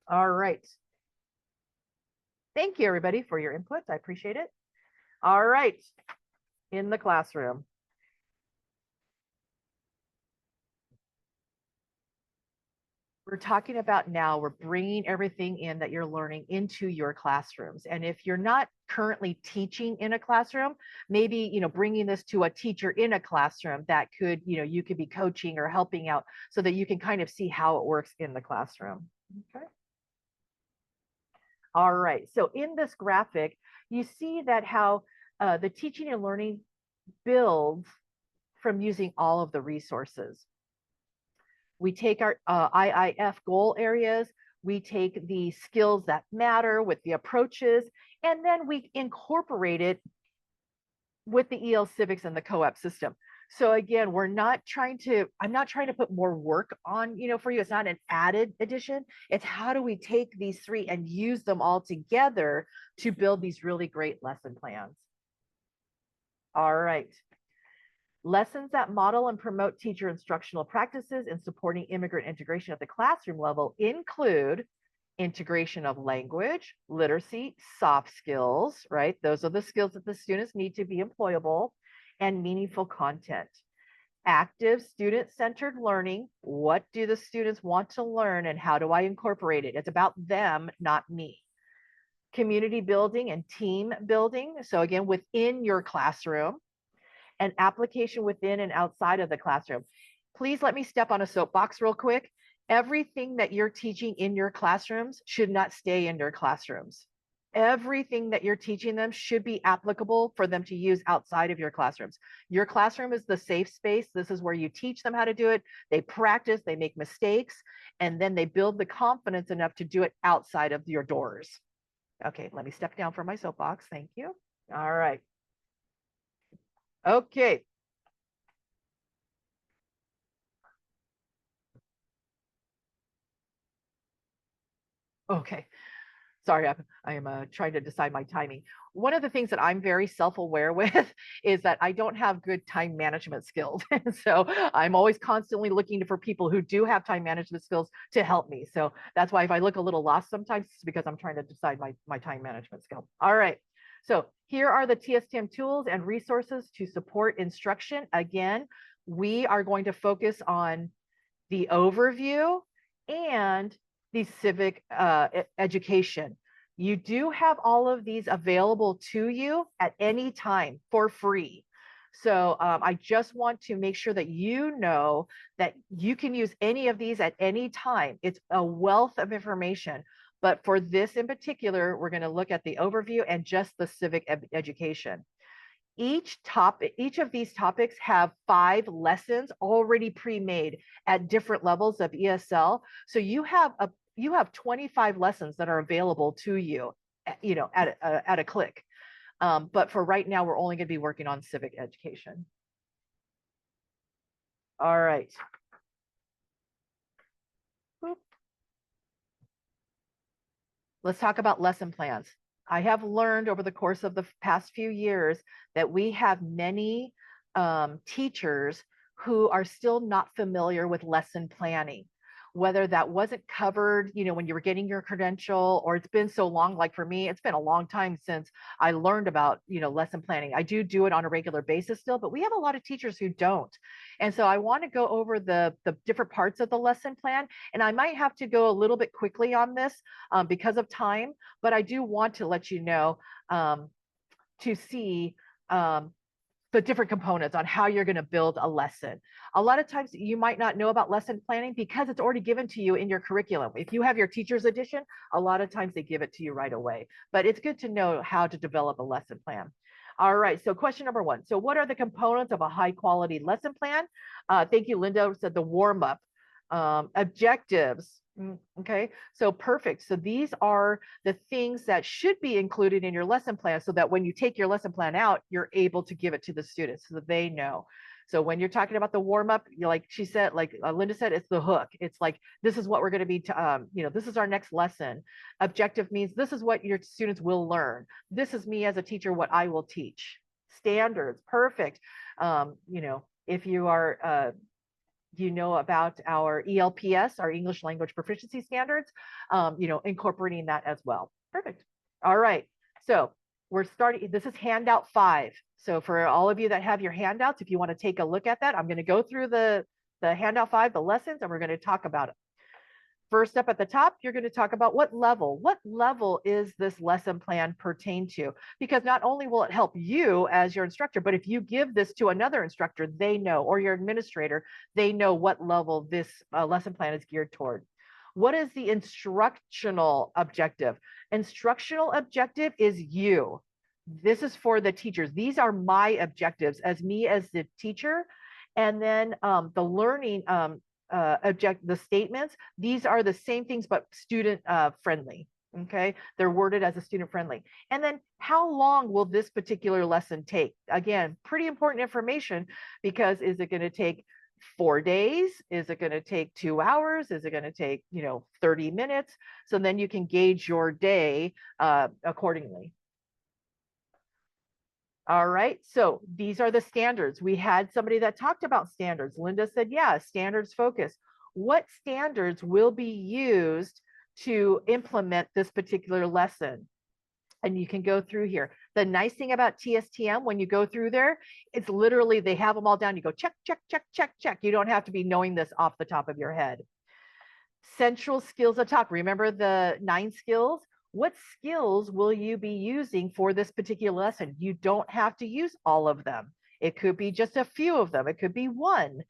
All right. Thank you, everybody, for your input. I appreciate it. All right. In the classroom. We're talking about now, we're bringing everything in that you're learning into your classrooms. And if you're not currently teaching in a classroom, maybe, bringing this to a teacher in a classroom that could, you could be coaching or helping out, so that you can kind of see how it works in the classroom. Okay. All right. So in this graphic, you see that how the teaching and learning builds from using all of the resources. We take our IIF goal areas, we take the skills that matter with the approaches, and then we incorporate it with the EL Civics and the co-op system. So again, I'm not trying to put more work on, for you. It's not an added addition. It's how do we take these 3 and use them all together to build these really great lesson plans. All right. Lessons that model and promote teacher instructional practices in supporting immigrant integration at the classroom level include integration of language, literacy, soft skills, right? Those are the skills that the students need to be employable, and meaningful content. Active student-centered learning. What do the students want to learn, and how do I incorporate it? It's about them, not me. Community building and team building. So again, within your classroom, and application within and outside of the classroom. Please let me step on a soapbox real quick. Everything that you're teaching in your classrooms should not stay in your classrooms. Everything that you're teaching them should be applicable for them to use outside of your classrooms. Your classroom is the safe space. This is where you teach them how to do it. They practice, they make mistakes, and then they build the confidence enough to do it outside of your doors. Okay, let me step down from my soapbox. Thank you. All right. Okay. Okay. Sorry, I'm trying to decide my timing. One of the things that I'm very self-aware with is that I don't have good time management skills. And so I'm always constantly looking for people who do have time management skills to help me. So that's why if I look a little lost sometimes, it's because I'm trying to decide my time management skill. All right. So here are the TSTM tools and resources to support instruction. Again, we are going to focus on the overview and the civic education. You do have all of these available to you at any time for free. So I just want to make sure that you know that you can use any of these at any time. It's a wealth of information. But for this in particular, we're going to look at the overview and just the civic education. Each of these topics have 5 lessons already pre-made at different levels of ESL. So you have 25 lessons that are available to you, at a click. But for right now, we're only going to be working on civic education. All right. Let's talk about lesson plans. I have learned over the course of the past few years that we have many teachers who are still not familiar with lesson planning, whether that wasn't covered, when you were getting your credential, or it's been so long, like for me, it's been a long time since I learned about, lesson planning. I do it on a regular basis still, but we have a lot of teachers who don't. And so I want to go over the different parts of the lesson plan, and I might have to go a little bit quickly on this because of time, but I do want to let you know to see the different components on how you're going to build a lesson. A lot of times you might not know about lesson planning because it's already given to you in your curriculum. If you have your teacher's edition, a lot of times they give it to you right away, but it's good to know how to develop a lesson plan. All right, so question number 1. So what are the components of a high quality lesson plan? Thank you, Linda said the warm up, objectives. Okay, so perfect. So these are the things that should be included in your lesson plan so that when you take your lesson plan out, you're able to give it to the students so that they know. So when you're talking about the warm up, like she said, like Linda said, it's the hook. It's like, this is what we're going to be, this is our next lesson. Objective means this is what your students will learn. This is me as a teacher, what I will teach. Standards, perfect. If you are, about our ELPS, our English Language Proficiency Standards, incorporating that as well. Perfect. All right. So we're starting, this is handout 5. So for all of you that have your handouts, if you want to take a look at that, I'm going to go through the handout 5, the lessons, and we're going to talk about it. First up at the top, you're going to talk about what level is this lesson plan pertain to? Because not only will it help you as your instructor, but if you give this to another instructor, they know, or your administrator, they know what level this lesson plan is geared toward. What is the instructional objective? Instructional objective is you. This is for the teachers. These are my objectives as me as the teacher. And then the learning the statements, these are the same things but student friendly. Okay, they're worded as a student friendly. And then how long will this particular lesson take? Again, pretty important information, because is it going to take 4 days? Is it going to take 2 hours? Is it going to take 30 minutes? So then you can gauge your day accordingly. All right, so these are the standards. We had somebody that talked about standards. Linda said, yeah, standards focus. What standards will be used to implement this particular lesson? And you can go through here. The nice thing about TSTM, when you go through there, it's literally, they have them all down. You go check, check, check, check, check. You don't have to be knowing this off the top of your head. Central skills of talk. Remember the 9 skills? What skills will you be using for this particular lesson? You don't have to use all of them. It could be just a few of them. It could be one.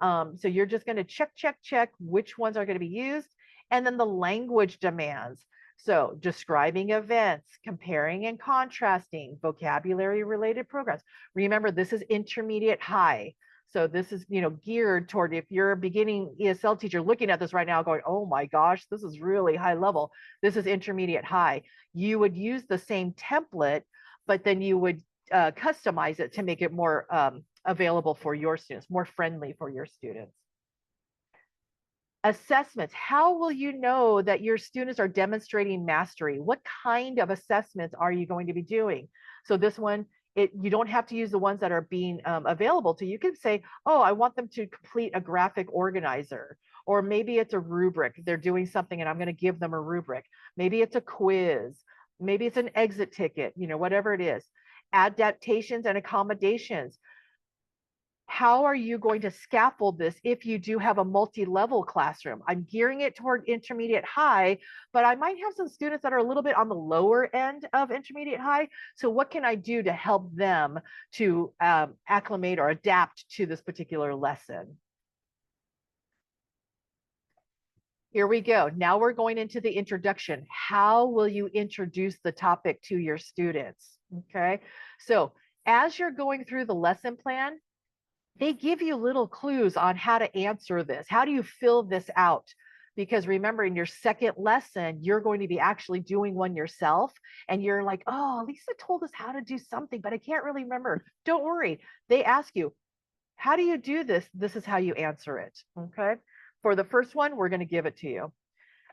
So you're just going to check, check, check which ones are going to be used. And then the language demands. So describing events, comparing and contrasting, vocabulary related programs. Remember, this is intermediate high. So this is, geared toward, if you're a beginning ESL teacher looking at this right now going, oh my gosh, this is really high level. This is intermediate high. You would use the same template, but then you would customize it to make it more available for your students, more friendly for your students. Assessments. How will you know that your students are demonstrating mastery? What kind of assessments are you going to be doing? So this one, you don't have to use the ones that are being available to you. You can say, oh, I want them to complete a graphic organizer, or maybe it's a rubric. They're doing something and I'm going to give them a rubric. Maybe it's a quiz. Maybe it's an exit ticket, whatever it is. Adaptations and accommodations. How are you going to scaffold this if you do have a multi-level classroom? I'm gearing it toward intermediate high, but I might have some students that are a little bit on the lower end of intermediate high. So what can I do to help them to acclimate or adapt to this particular lesson? Here we go. Now we're going into the introduction. How will you introduce the topic to your students? Okay, so as you're going through the lesson plan, they give you little clues on how to answer this. How do you fill this out? Because remember, in your second lesson, you're going to be actually doing one yourself. And you're like, oh, Lisa told us how to do something, but I can't really remember. Don't worry. They ask you, how do you do this? This is how you answer it. Okay. For the first one, we're going to give it to you.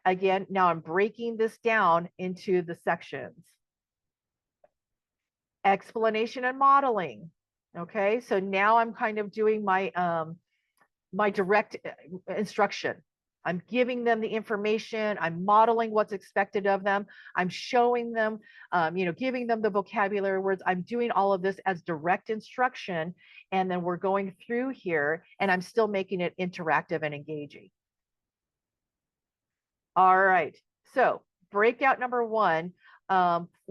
Again, now I'm breaking this down into the sections. Explanation and modeling. Okay, so now I'm kind of doing my my direct instruction. I'm giving them the information. I'm modeling what's expected of them. I'm showing them, giving them the vocabulary words. I'm doing all of this as direct instruction. And then we're going through here and I'm still making it interactive and engaging. All right, so breakout number one.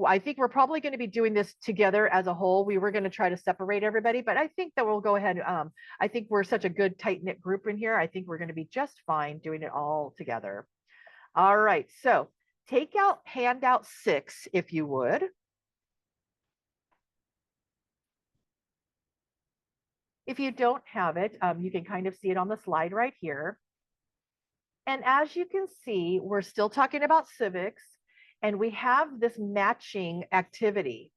I think we're probably going to be doing this together as a whole. We were going to try to separate everybody, but I think that we'll go ahead. I think we're such a good tight knit group in here. I think we're going to be just fine doing it all together. All right, so take out handout 6, if you would. If you don't have it, you can kind of see it on the slide right here. And as you can see, we're still talking about civics. And we have this matching activity.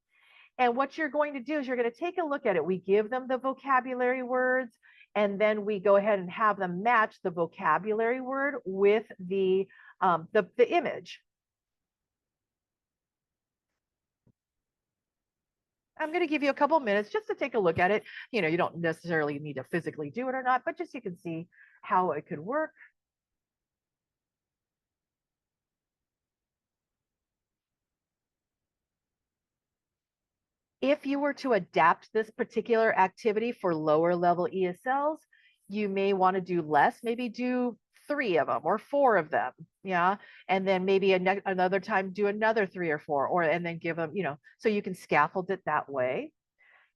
And what you're going to do is you're going to take a look at it. We give them the vocabulary words, and then we go ahead and have them match the vocabulary word with the image. I'm going to give you a couple minutes just to take a look at it. You don't necessarily need to physically do it or not, but just so you can see how it could work. If you were to adapt this particular activity for lower level ESLs, you may want to do less, maybe do 3 of them or 4 of them. Yeah. And then maybe another time do another 3 or 4, and then give them, so you can scaffold it that way.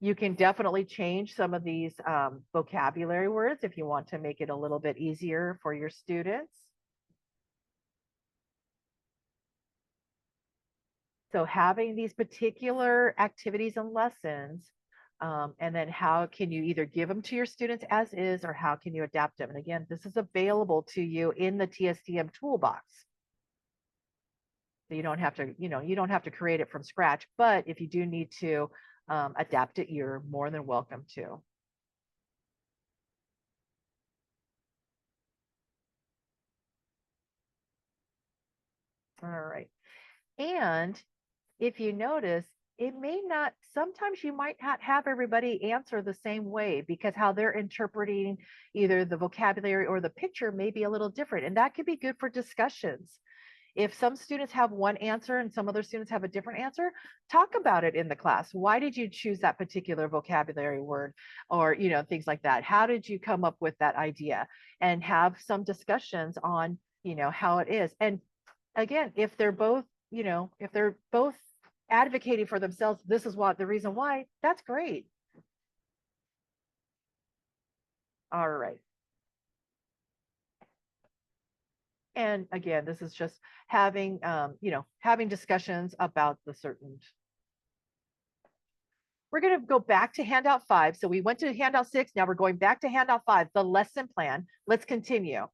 You can definitely change some of these vocabulary words if you want to make it a little bit easier for your students. So having these particular activities and lessons, and then how can you either give them to your students as is, or how can you adapt them? And again, this is available to you in the TSDM toolbox. So you don't have to, you don't have to create it from scratch, but if you do need to adapt it, you're more than welcome to. All right. And if you notice, it may not, sometimes you might not have everybody answer the same way because how they're interpreting either the vocabulary or the picture may be a little different. And that could be good for discussions. If some students have one answer and some other students have a different answer, talk about it in the class. Why did you choose that particular vocabulary word, or, things like that? How did you come up with that idea? And have some discussions on, how it is. And again, if they're both, if they're both advocating for themselves, this is what the reason why, that's great. All right. And again, this is just having, having discussions about the certain. We're going to go back to handout 5. So we went to handout 6. Now we're going back to handout 5, the lesson plan. Let's continue.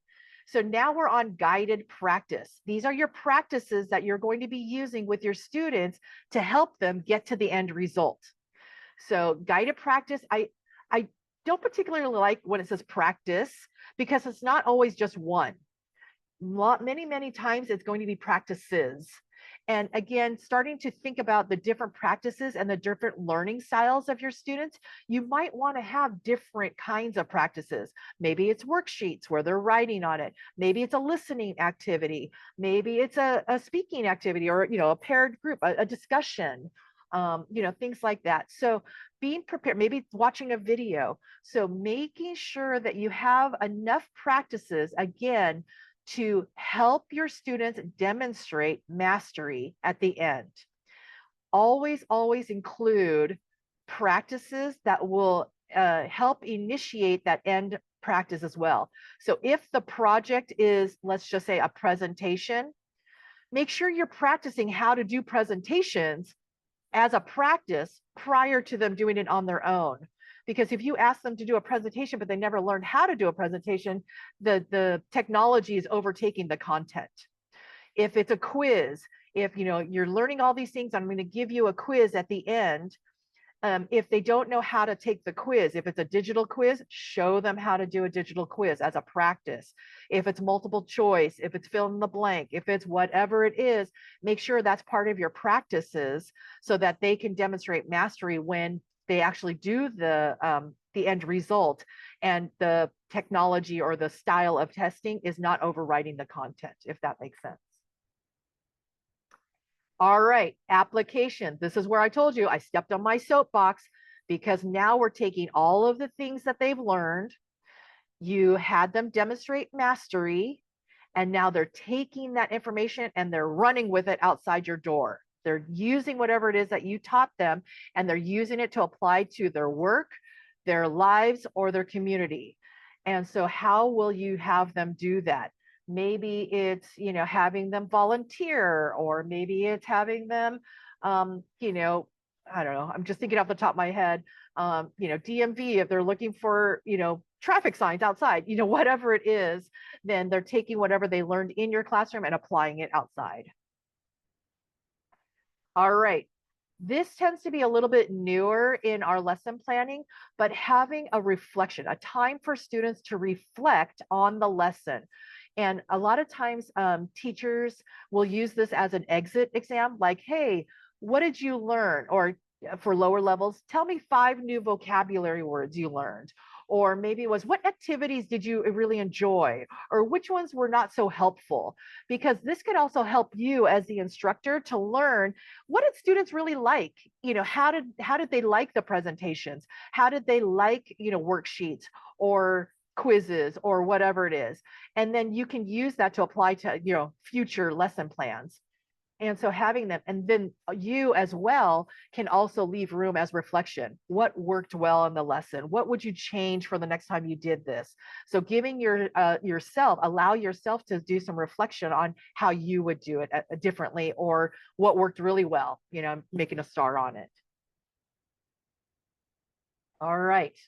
So now we're on guided practice. These are your practices that you're going to be using with your students to help them get to the end result. So guided practice, I don't particularly like when it says practice because it's not always just one. many times it's going to be practices. And again, starting to think about the different practices and the different learning styles of your students, you might want to have different kinds of practices. Maybe it's worksheets where they're writing on it. Maybe it's a listening activity. Maybe it's a speaking activity, or, a paired group, a discussion, things like that. So being prepared, maybe watching a video. So making sure that you have enough practices, again, to help your students demonstrate mastery at the end. Always include practices that will help initiate that end practice as well. So if the project is, let's just say, a presentation, make sure you're practicing how to do presentations as a practice prior to them doing it on their own. Because if you ask them to do a presentation, but they never learned how to do a presentation, the technology is overtaking the content. If it's a quiz, if you're learning all these things, I'm going to give you a quiz at the end. If they don't know how to take the quiz, if it's a digital quiz, show them how to do a digital quiz as a practice. If it's multiple choice, if it's fill in the blank, if it's whatever it is, make sure that's part of your practices so that they can demonstrate mastery when they actually do the end result, and the technology or the style of testing is not overriding the content, if that makes sense. All right, application. This is where I told you I stepped on my soapbox, because now we're taking all of the things that they've learned. You had them demonstrate mastery, and now they're taking that information and they're running with it outside your door. They're using whatever it is that you taught them, and they're using it to apply to their work, their lives, or their community. And so how will you have them do that? Maybe it's, having them volunteer, or maybe it's having them, I don't know, I'm just thinking off the top of my head, DMV, if they're looking for, traffic signs outside, whatever it is, then they're taking whatever they learned in your classroom and applying it outside. All right. This tends to be a little bit newer in our lesson planning, but having a reflection, a time for students to reflect on the lesson. And a lot of times teachers will use this as an exit exam, like, hey, what did you learn? Or for lower levels, tell me 5 new vocabulary words you learned. Or maybe it was, what activities did you really enjoy? Or which ones were not so helpful? Because this could also help you as the instructor to learn, what did students really like? How did they like the presentations? How did they like, worksheets or quizzes or whatever it is? And then you can use that to apply to, future lesson plans. And so having them, and then you as well can also leave room as reflection. What worked well in the lesson? What would you change for the next time you did this? So giving allow yourself to do some reflection on how you would do it differently, or what worked really well, making a star on it. All right.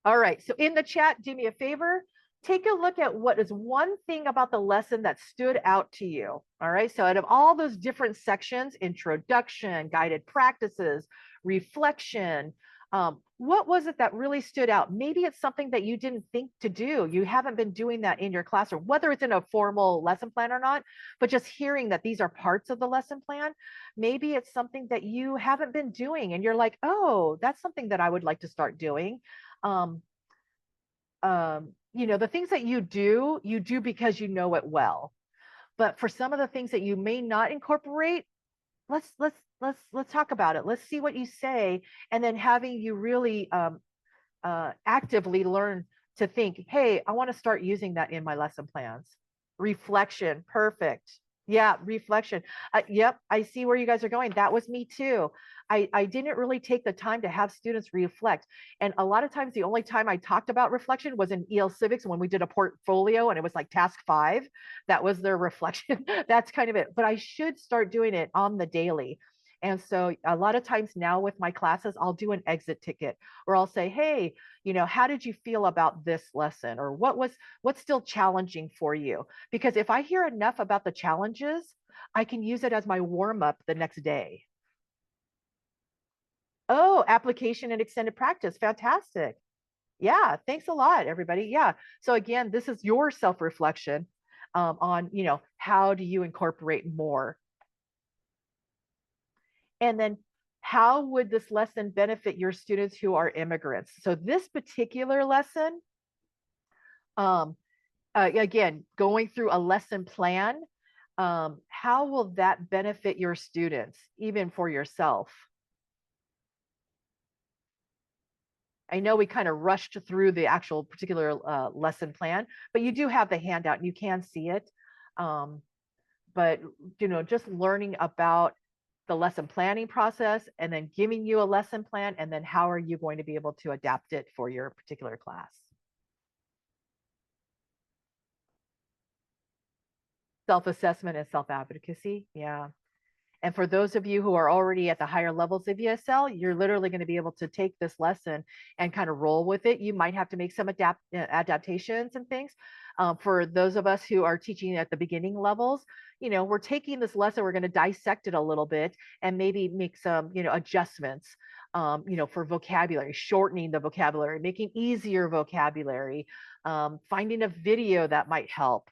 All right, so in the chat, do me a favor, take a look at what is one thing about the lesson that stood out to you. All right, so out of all those different sections, introduction, guided practices, reflection, what was it that really stood out? Maybe it's something that you didn't think to do. You haven't been doing that in your classroom, whether it's in a formal lesson plan or not, but just hearing that these are parts of the lesson plan. Maybe it's something that you haven't been doing and you're like, oh, that's something that I would like to start doing. The things that you do because you know it well. But for some of the things that you may not incorporate, let's talk about it. Let's see what you say, and then having you really actively learn to think, hey, I want to start using that in my lesson plans. Reflection, perfect. Yeah, reflection. Yep, I see where you guys are going. That was me too. I didn't really take the time to have students reflect. And a lot of times, the only time I talked about reflection was in EL Civics when we did a portfolio and it was like task 5. That was their reflection. That's kind of it. But I should start doing it on the daily. And so a lot of times now with my classes, I'll do an exit ticket, or I'll say, hey, how did you feel about this lesson? Or what's still challenging for you? Because if I hear enough about the challenges, I can use it as my warm up the next day. Oh, application and extended practice. Fantastic. Yeah, thanks a lot, everybody. Yeah. So again, this is your self-reflection on, how do you incorporate more? And then how would this lesson benefit your students who are immigrants? So this particular lesson, um, again, going through a lesson plan, how will that benefit your students, even for yourself? I know we kind of rushed through the actual particular lesson plan, but you do have the handout and you can see it. Um, but just learning about the lesson planning process and then giving you a lesson plan, and then how are you going to be able to adapt it for your particular class? Self-assessment and self-advocacy. Yeah. And for those of you who are already at the higher levels of ESL, you're literally going to be able to take this lesson and kind of roll with it. You might have to make some adaptations and things. For those of us who are teaching at the beginning levels, we're taking this lesson, we're going to dissect it a little bit and maybe make some, adjustments, for vocabulary, shortening the vocabulary, making easier vocabulary, finding a video that might help.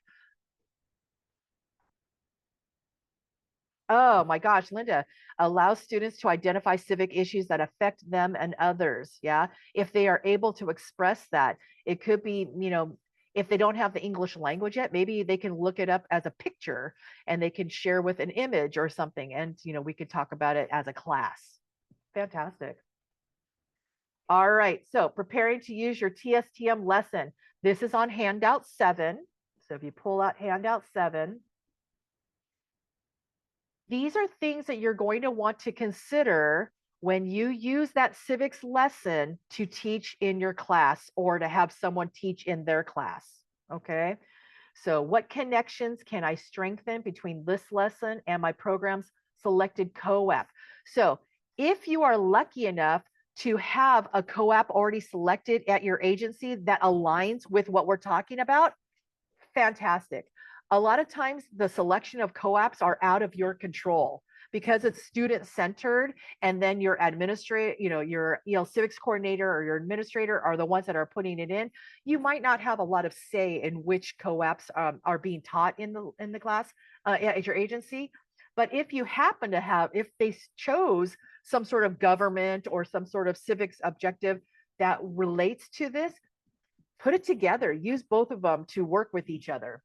Oh my gosh, Linda, allows students to identify civic issues that affect them and others. Yeah. If they are able to express that, it could be, if they don't have the English language yet, maybe they can look it up as a picture and they can share with an image or something. And, we could talk about it as a class. Fantastic. All right. So preparing to use your TSTM lesson. This is on handout 7. So if you pull out handout 7, these are things that you're going to want to consider when you use that civics lesson to teach in your class or to have someone teach in their class. Okay. So, what connections can I strengthen between this lesson and my program's selected co-op? So, if you are lucky enough to have a co-op already selected at your agency that aligns with what we're talking about, fantastic. A lot of times the selection of co-ops are out of your control because it's student centered, and then your administrator, your civics coordinator or your administrator are the ones that are putting it in. You might not have a lot of say in which co-ops are being taught in the class at your agency. But if you happen to have, if they chose some sort of government or some sort of civics objective that relates to this, put it together, use both of them to work with each other.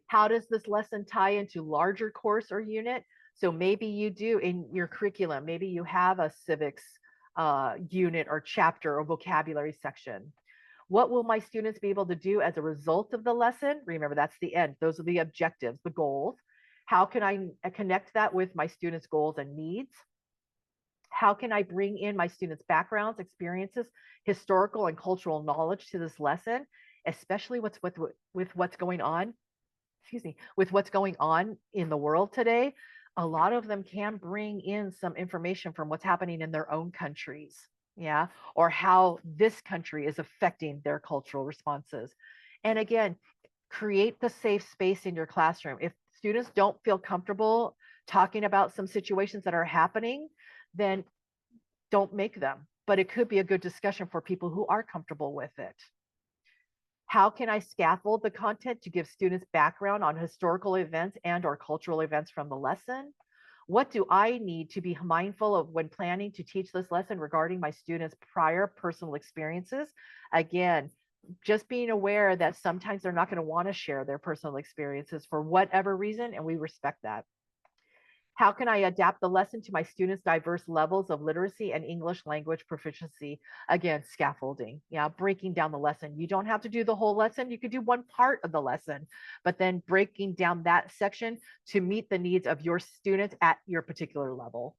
How does this lesson tie into larger course or unit? So maybe you do in your curriculum, maybe you have a civics unit or chapter or vocabulary section. What will my students be able to do as a result of the lesson? Remember, that's the end. Those are the objectives, the goals. How can I connect that with my students' goals and needs? How can I bring in my students' backgrounds, experiences, historical and cultural knowledge to this lesson, especially with what's going on, with what's going on in the world today? A lot of them can bring in some information from what's happening in their own countries, yeah, or how this country is affecting their cultural responses. And again, create the safe space in your classroom. If students don't feel comfortable talking about some situations that are happening, then don't make them. But it could be a good discussion for people who are comfortable with it. How can I scaffold the content to give students background on historical events and or cultural events from the lesson? What do I need to be mindful of when planning to teach this lesson regarding my students' prior personal experiences? Again, just being aware that sometimes they're not going to want to share their personal experiences for whatever reason, and we respect that. How can I adapt the lesson to my students' diverse levels of literacy and English language proficiency? Again, scaffolding, yeah, breaking down the lesson. You don't have to do the whole lesson. You could do one part of the lesson, but then breaking down that section to meet the needs of your students at your particular level.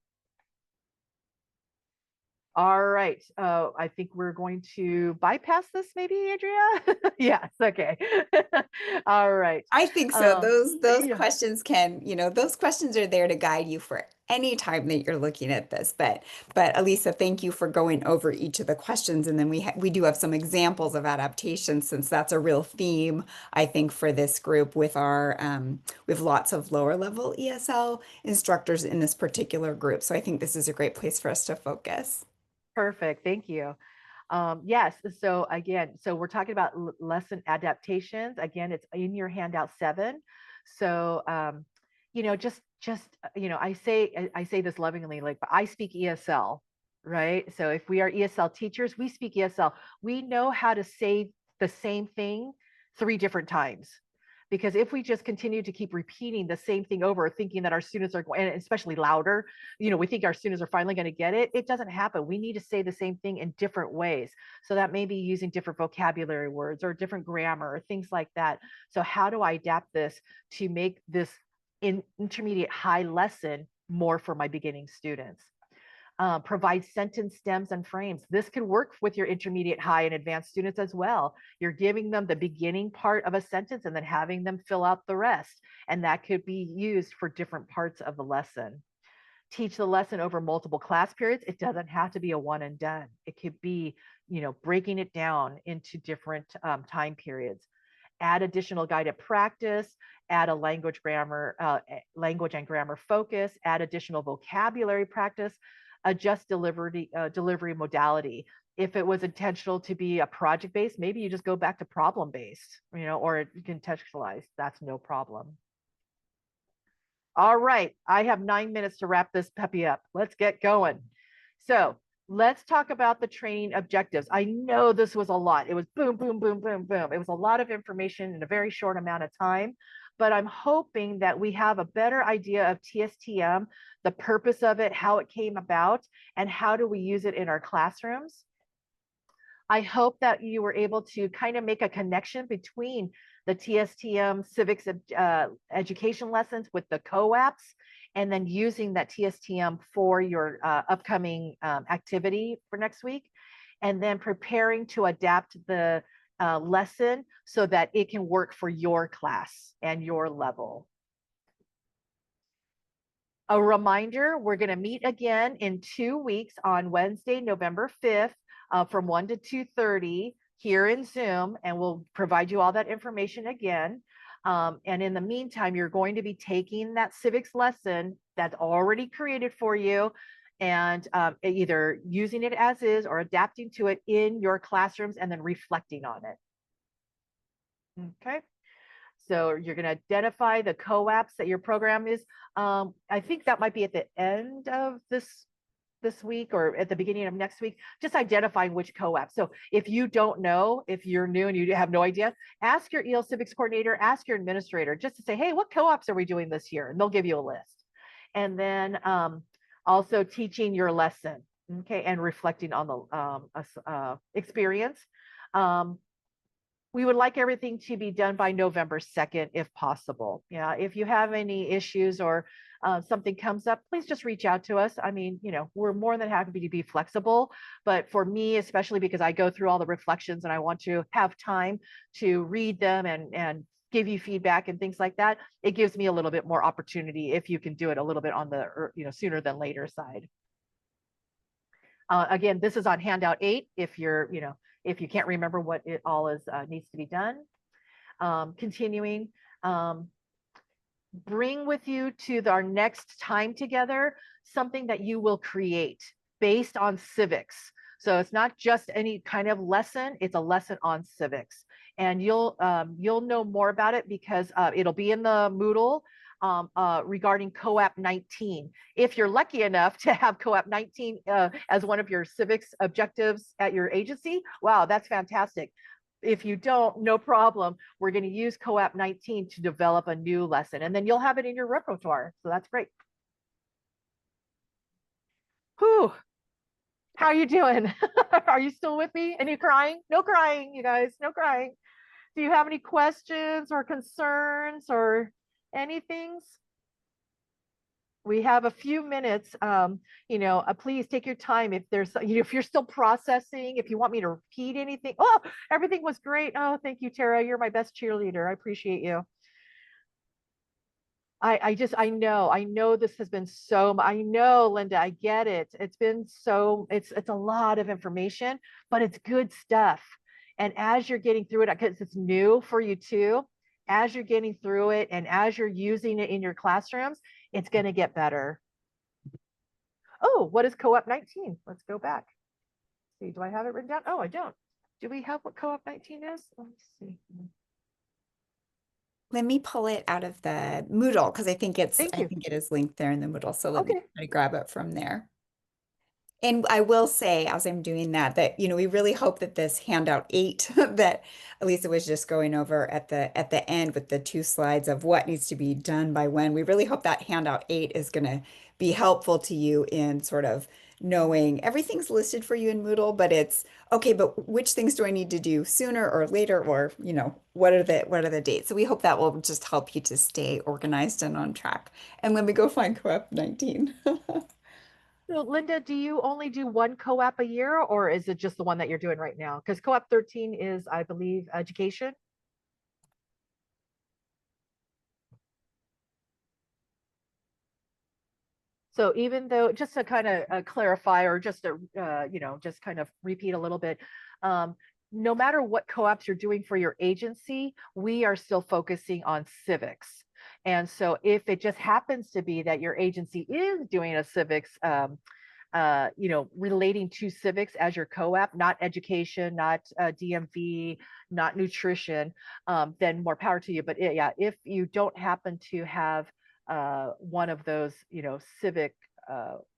All right. I think we're going to bypass this, maybe, Andrea? Yes. Okay. All right. I think so. Those Yeah. questions can, those questions are there to guide you for any time that you're looking at this. But Alisa, thank you for going over each of the questions, and then we do have some examples of adaptations, since that's a real theme, I think, for this group with our with lots of lower level ESL instructors in this particular group. So I think this is a great place for us to focus. Perfect. Thank you. Yes. So again, so we're talking about lesson adaptations. Again, it's in your handout 7. So, I say this lovingly, like, but I speak ESL, right? So if we are ESL teachers, we speak ESL. We know how to say the same thing 3 different times. Because if we just continue to keep repeating the same thing over, thinking that our students are going, and especially louder, we think our students are finally going to get it. It doesn't happen. We need to say the same thing in different ways. So that may be using different vocabulary words or different grammar or things like that. So how do I adapt this to make this intermediate high lesson more for my beginning students? Provide sentence stems and frames. This can work with your intermediate, high, and advanced students as well. You're giving them the beginning part of a sentence and then having them fill out the rest. And that could be used for different parts of the lesson. Teach the lesson over multiple class periods. It doesn't have to be a one and done. It could be, breaking it down into different time periods. Add additional guided practice, add a language and grammar focus, add additional vocabulary practice, adjust delivery modality. If it was intentional to be a project-based, maybe you just go back to problem-based, or contextualized. That's no problem. All right, I have 9 minutes to wrap this puppy up. Let's get going. So let's talk about the training objectives. I know this was a lot. It was boom, boom, boom, boom, boom. It was a lot of information in a very short amount of time, but I'm hoping that we have a better idea of TSTM, the purpose of it, how it came about, and how do we use it in our classrooms. I hope that you were able to kind of make a connection between the TSTM civics education lessons with the co-ops, and then using that TSTM for your upcoming activity for next week, and then preparing to adapt the lesson so that it can work for your class and your level. A reminder, we're going to meet again in 2 weeks on Wednesday, November 5th from 1 to 2:30 here in Zoom, and we'll provide you all that information again. And in the meantime, you're going to be taking that civics lesson that's already created for you and either using it as is or adapting to it in your classrooms and then reflecting on it. Okay. So you're going to identify the co-ops that your program is. I think that might be at the end of this week or at the beginning of next week, just identifying which co-op. So if you don't know, if you're new and you have no idea, ask your EL Civics coordinator, ask your administrator, just to say, hey, what co-ops are we doing this year? And they'll give you a list. And then also teaching your lesson, okay, and reflecting on the experience. We would like everything to be done by November 2nd, if possible. Yeah, if you have any issues or something comes up, please just reach out to us. I mean, we're more than happy to be flexible, but for me, especially because I go through all the reflections and I want to have time to read them and give you feedback and things like that, it gives me a little bit more opportunity if you can do it a little bit on the, sooner than later side. Again, this is on handout 8. If you're, if you can't remember what it all is needs to be done. Continuing, bring with you to our next time together something that you will create based on civics. So it's not just any kind of lesson, it's a lesson on civics. And you'll know more about it because it'll be in the Moodle regarding COAP 19. If you're lucky enough to have COAP 19 as one of your civics objectives at your agency, wow, that's fantastic. If you don't, no problem. We're going to use COAP 19 to develop a new lesson, and then you'll have it in your repertoire. So that's great. Whew. How are you doing? Are you still with me? Any crying? No crying, you guys, no crying. Do you have any questions or concerns or anything? We have a few minutes. Please take your time. If there's, if you're still processing, if you want me to repeat anything. Oh, everything was great. Oh, thank you, Tara. You're my best cheerleader. I appreciate you. I know this has been I know, Linda, I get it. It's been it's a lot of information, but it's good stuff. And as you're getting through it, because it's new for you too, as you're getting through it and as you're using it in your classrooms, it's going to get better. Oh, what is COAP 19? Let's go back. see, do I have it written down? Oh, I don't. Do we have what co-op 19 is? Let me see. Let me pull it out of the Moodle because Thank I you. think it is linked there in the Moodle. So let me Okay. try to grab it from there. And I will say, as I'm doing that, we really hope that this handout 8 that Alisa was just going over at the end with the 2 slides of what needs to be done by when, we really hope that handout 8 is going to be helpful to you in sort of knowing everything's listed for you in Moodle, but it's okay, but which things do I need to do sooner or later, or what are the dates? So we hope that will just help you to stay organized and on track. And let me go find co-op 19. So Linda, do you only do one co-op a year, or is it just the one that you're doing right now? Because co-op 13 is, I believe, education. So even though, just to kind of clarify, or just to, just kind of repeat a little bit, no matter what co-ops you're doing for your agency, we are still focusing on civics. And so if it just happens to be that your agency is doing a civics, relating to civics as your co-op, not education, not DMV, not nutrition, then more power to you. But yeah, if you don't happen to have one of those, civic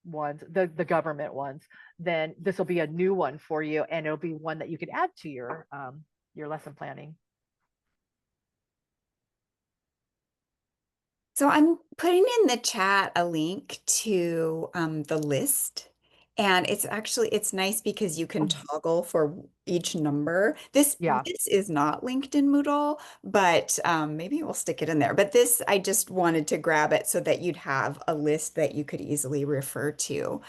ones, the government ones, then this will be a new one for you, and it'll be one that you could add to your lesson planning. So I'm putting in the chat a link to the list. And it's nice because you can toggle for each number. Yeah. This is not linked in Moodle, but maybe we'll stick it in there. But this, I just wanted to grab it so that you'd have a list that you could easily refer to.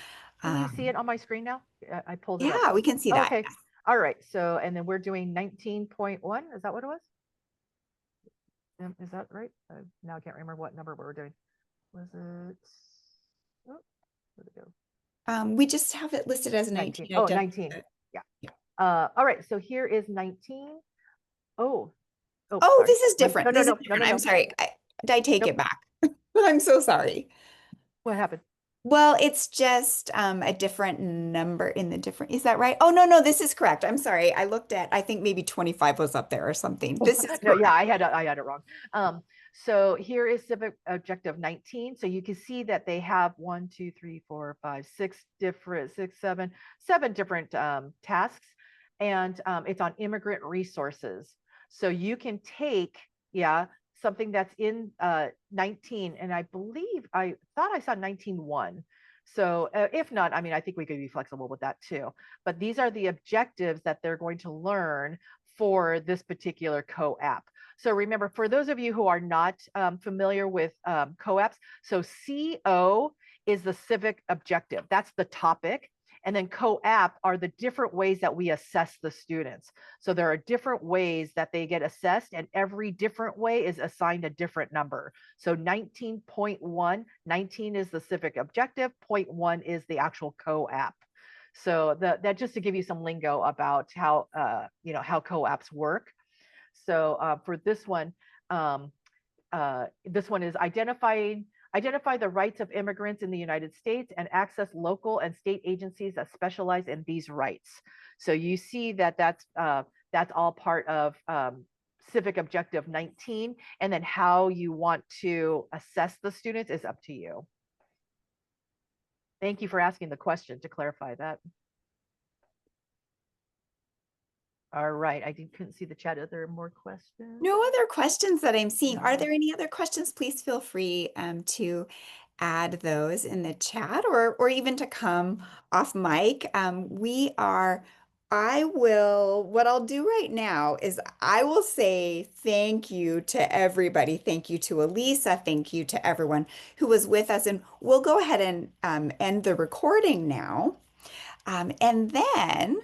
Can you see it on my screen now? I pulled it up. Yeah, we can see that. Okay. All right. So, and then we're doing 19.1. Is that what it was? Is that right? Now I can't remember what number we were doing. Was it? Oh, where'd it go? We just have it listed as 19. 19. Oh, 19. Yeah. Yeah. All right. So here is 19. Oh, Oh, sorry. this is different. No, no, This is no, no, different. no, I'm no. sorry. I take Nope. it back. I'm so sorry. What happened? Well, it's just a different number in the different. Is that right? Oh, no, no, this is correct. I'm sorry. I think maybe 25 was up there or something. This is No, correct. yeah, I had it wrong. So here is civic objective 19. So you can see that they have 1, 2, 3, 4, 5, 6 different, 6, 7, 7 different tasks. And it's on immigrant resources. So you can take, yeah, something that's in 19. And I believe, I thought I saw 19.1. So if not, I mean, I think we could be flexible with that too. But these are the objectives that they're going to learn for this particular co-app. So remember, for those of you who are not familiar with co-apps, so CO is the civic objective. That's the topic. And then co-app are the different ways that we assess the students. So there are different ways that they get assessed, and every different way is assigned a different number. So 19.1, 19 is the civic objective, 0.1 is the actual co-app. So that just to give you some lingo about how how co-apps work. So for this one is identify the rights of immigrants in the United States and access local and state agencies that specialize in these rights. So you see that that's all part of civic objective 19, and then how you want to assess the students is up to you. Thank you for asking the question to clarify that. All right, I couldn't see the chat. Are there more questions? No other questions that I'm seeing. Are No. there any other questions? Please feel free to add those in the chat or even to come off mic. What I'll do right now is I will say thank you to everybody. Thank you to Alisa. Thank you to everyone who was with us. And we'll go ahead and end the recording now. And then